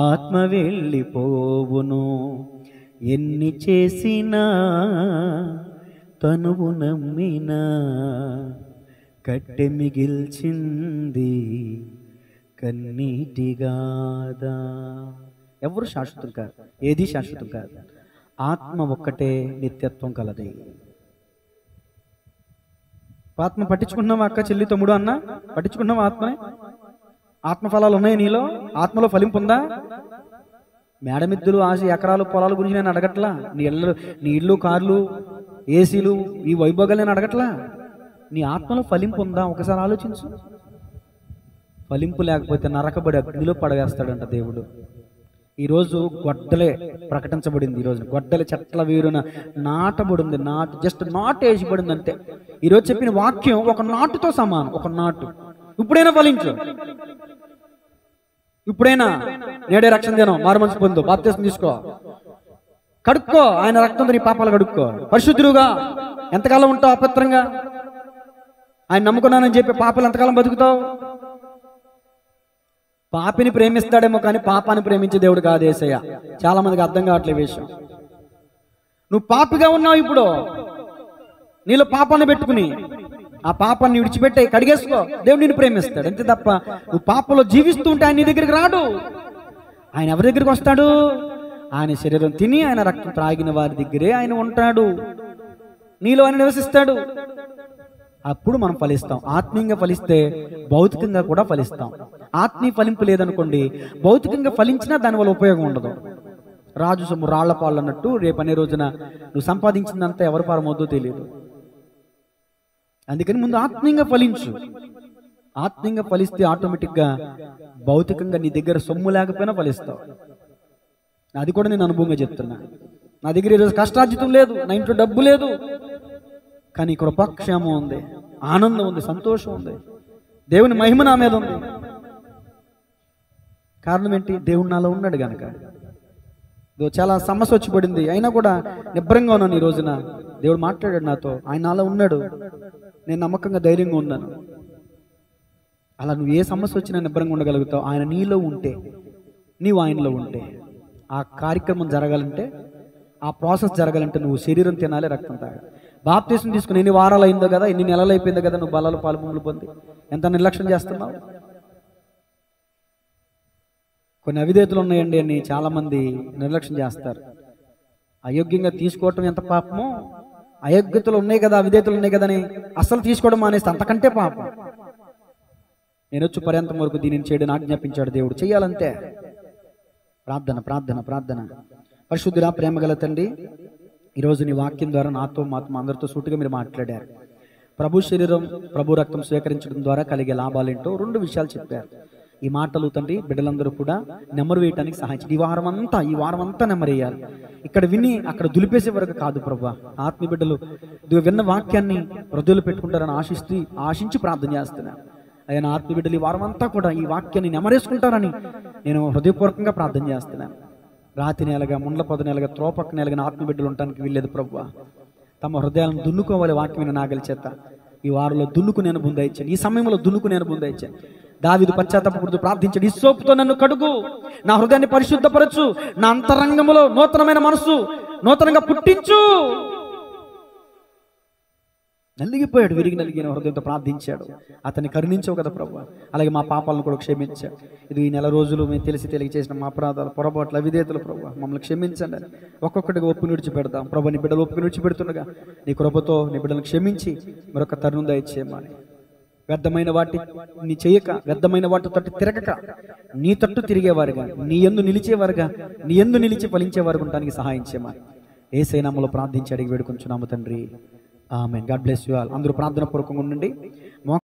ఆత్మ వెళ్ళిపోవును. ఎన్ని చేసినా తనువు నమ్మినా కట్టె మిగిల్చింది కన్నీటిగాదా. ఎవరు శాశ్వతం కాదు, ఏది శాశ్వతం కాదు. ఆత్మ ఒక్కటే నిత్యత్వం కలది. ఆత్మ పట్టించుకుంటున్నావా అక్క, చెల్లి, తమ్ముడు, అన్న? పట్టించుకుంటున్నావా ఆత్మని? ఆత్మఫలాలు ఉన్నాయి నీలో? ఆత్మలో ఫలింపు ఉందా? మేడమిద్దులు, ఆశ, ఎకరాలు, పొలాల గురించి నేను అడగట్లా. నీ ఇళ్ళు, కార్లు, ఏసీలు, ఈ వైభోగాలు నేను అడగట్లా. నీ ఆత్మలో ఫలింపు ఉందా? ఒకసారి ఆలోచించు. ఫలింపు లేకపోతే నరకబడి అగ్నిలో పడవేస్తాడంట దేవుడు. ఈరోజు గొడ్డలే ప్రకటించబడింది. ఈరోజు గొడ్డలే చెట్ల వేరున నాటబడింది. జస్ట్ నాటు వేసిబడింది అంతే. ఈరోజు చెప్పిన వాక్యం ఒక నాటుతో సమానం. ఒక నాటు. ఇప్పుడైనా ఫలించు. ఇప్పుడైనా నేడే రక్షణ దినం, మారు మనసు పొందు, బాప్తిస్మం తీసుకో, కడుక్కో, ఆయన రక్తంతో నీ పాపాలు కడుక్కో, పరిశుద్ధులుగా. ఎంతకాలం ఉంటావు అపవిత్రంగా? ఆయన నమ్ముకున్నానని చెప్పి పాపాలు ఎంతకాలం బతుకుతావు? పాపిని ప్రేమిస్తాడేమో కానీ పాపాన్ని ప్రేమించే దేవుడు కాదు యేసయ్య. చాలా మందికి అర్థం కావట్లేదు విషయం. నువ్వు పాపిగా ఉన్నావు, ఇప్పుడు నీలో పాపాన్ని పెట్టుకుని ఆ పాపాన్ని విడిచిపెట్టే కడిగేసుకో, దేవుడు నిన్ను ప్రేమిస్తాడు. అంతే తప్ప నువ్వు పాపంలో జీవిస్తూ ఉంటే ఆయన నీ దగ్గరికి రాడు. ఆయన ఎవరి దగ్గరికి వస్తాడు? ఆయన శరీరం తిని ఆయన రక్తం త్రాగిన వారి దగ్గరే ఆయన ఉంటాడు. నీలో ఆయన నివసిస్తాడు. అప్పుడు మనం ఫలిస్తాం. ఆత్మీయంగా ఫలిస్తే భౌతికంగా కూడా ఫలిస్తాం. ఆత్మీయ ఫలింపు లేదనుకోండి, భౌతికంగా ఫలించినా దానివల్ల ఉపయోగం ఉండదు. రాజు సొమ్ము రాళ్ల పాలు అన్నట్టు రేపు అనే రోజున నువ్వు సంపాదించిందంతా ఎవరి పారమవుద్దో తెలియదు. అందుకని ముందు ఆత్మీయంగా ఫలించు. ఆత్మీయంగా ఫలిస్తే ఆటోమేటిక్గా భౌతికంగా నీ దగ్గర సొమ్ము లేకపోయినా ఫలిస్తావు. అది కూడా నేను అనుభవంగా చెప్తున్నా. నా దగ్గర ఈరోజు కష్టార్జితం లేదు, నా ఇంట్లో డబ్బు లేదు, కానీ కృపాక్షేమం ఉంది, ఆనందం ఉంది, సంతోషం ఉంది, దేవుని మహిమ నా మీద ఉంది. కారణం ఏంటి? దేవుడు నాలో ఉన్నాడు గనక. చాలా సమస్య వచ్చి పడింది, అయినా కూడా నిబ్బరంగా ఉన్నాను. ఈ రోజున దేవుడు మాట్లాడాడు నాతో. ఆయన నాలో ఉన్నాడు, నేను నమ్మకంగా ధైర్యంగా ఉన్నాను. అలా నువ్వు ఏ సమస్య వచ్చినా నిబ్బరంగా ఉండగలుగుతావు. ఆయన నీలో ఉంటే, నీవు ఆయనలో ఉంటే. ఆ కార్యక్రమం జరగాలంటే, ఆ ప్రాసెస్ జరగాలంటే నువ్వు శరీరం తినాలి, రక్తం తాగాలి. బాప్తిస్మం తీసుకుని ఎన్ని వారాలు అయిందో కదా, ఎన్ని నెలలు అయిపోయిందో కదా, నువ్వు బలాలు పాలుపొంగులు పొంది ఎంత నిర్లక్ష్యం చేస్తున్నావు. కొన్ని అవిధేతలు ఉన్నాయండి అని చాలామంది నిర్లక్ష్యం చేస్తారు. అయోగ్యంగా తీసుకోవటం ఎంత పాపమో, అయోగ్యతలు ఉన్నాయి కదా, అవిధేతలు ఉన్నాయి కదా అని అస్సలు తీసుకోవడం మానేస్తే అంతకంటే పాపం. నేను వచ్చి పర్యంతం వరకు దీనిని చేయడం ఆజ్ఞాపించాడు దేవుడు. చెయ్యాలంతే. ప్రార్థన ప్రార్థన ప్రార్థన. పరిశుద్ధుడా, ప్రేమగల తండ్రి, ఈరోజు నీ వాక్యం ద్వారా నాతో మాతో అందరితో సూటిగా మీరు మాట్లాడారు. ప్రభు శరీరం, ప్రభు రక్తం స్వీకరించడం ద్వారా కలిగే లాభాలేంటో 2 విషయాలు చెప్పారు. ఈ మాటలు తండ్రి బిడ్డలందరూ కూడా నెమ్మరు వేయటానికి సహాయించి ఈ వారం అంతా నెమ్మరేయాలి. ఇక్కడ విని అక్కడ దులిపేసే వరకు కాదు ప్రభా. ఆత్మీయ బిడ్డలు విన్న వాక్యాన్ని హృదయంలో పెట్టుకుంటారని ఆశించి ప్రార్థన చేస్తున్నాను. ఆయన ఆత్మీయ బిడ్డలు ఈ వారం అంతా కూడా ఈ వాక్యాన్ని నెమరేసుకుంటారని నేను హృదయపూర్వకంగా ప్రార్థన చేస్తున్నాను. రాతి నేలగా, ముండ్ల పొద నేలగా, త్రోపక్క నేలగా ఆత్మబిడ్డలు ఉండటానికి వీల్లేదు ప్రభువా. తమ హృదయాలను దున్నుకోవాలి వాక్యమైన నాగలి చేత. ఈ వారంలో దున్నుకునే అనుభవం దయచేయండి. ఈ సమయంలో దున్నుకునే అనుభవం దయచేయండి. దావీదు పశ్చాత్తాపపడుతూ ప్రార్థించాడు, హిస్సోపుతో నన్ను కడుగు, నా హృదయాన్ని పరిశుద్ధపరచు, నా అంతరంగములో నూతనమైన మనసు నూతనంగా పుట్టించు. నలిగిపోయాడు, విరిగి నలిగిన హృదయంతో ప్రార్థించాడు. అతన్ని కరుణించవు కదా ప్రభు. అలాగే మా పాపాలను కూడా క్షమించాడు. ఇది ఈ నెల రోజులు మేము తెలిసి చేసిన మా అపరాధాలు, పొరపాట్లు, అవిధేతలు ప్రభు మమ్మల్ని క్షమించండి అని ఒక్కొక్కటిగా ఒప్పు విడిచిపెడతాం ప్రభు. నీ బిడ్డలు ఒప్పు విడిచిపెడుతుండగా నీ కృపతో నీ బిడ్డలను క్షమించి మరొక తరుణం దయచేయమని, వ్యర్థమైన వాటిని చేయక, వ్యర్థమైన వాటి తట్టు తిరగక, నీ తట్టు తిరిగేవారుగా, నీ యందు నిలిచేవారుగా, నీ యందు నిలిచి ఫలించేవారు ఉండడానికి సహాయం చేయమని యేసయ్య నామములో ప్రార్థించి అడిగి వేడుకొంచున్నాము తండ్రి. Amen. God bless you all. అందరూ ప్రార్థన పూర్వకంగా ఉండండి.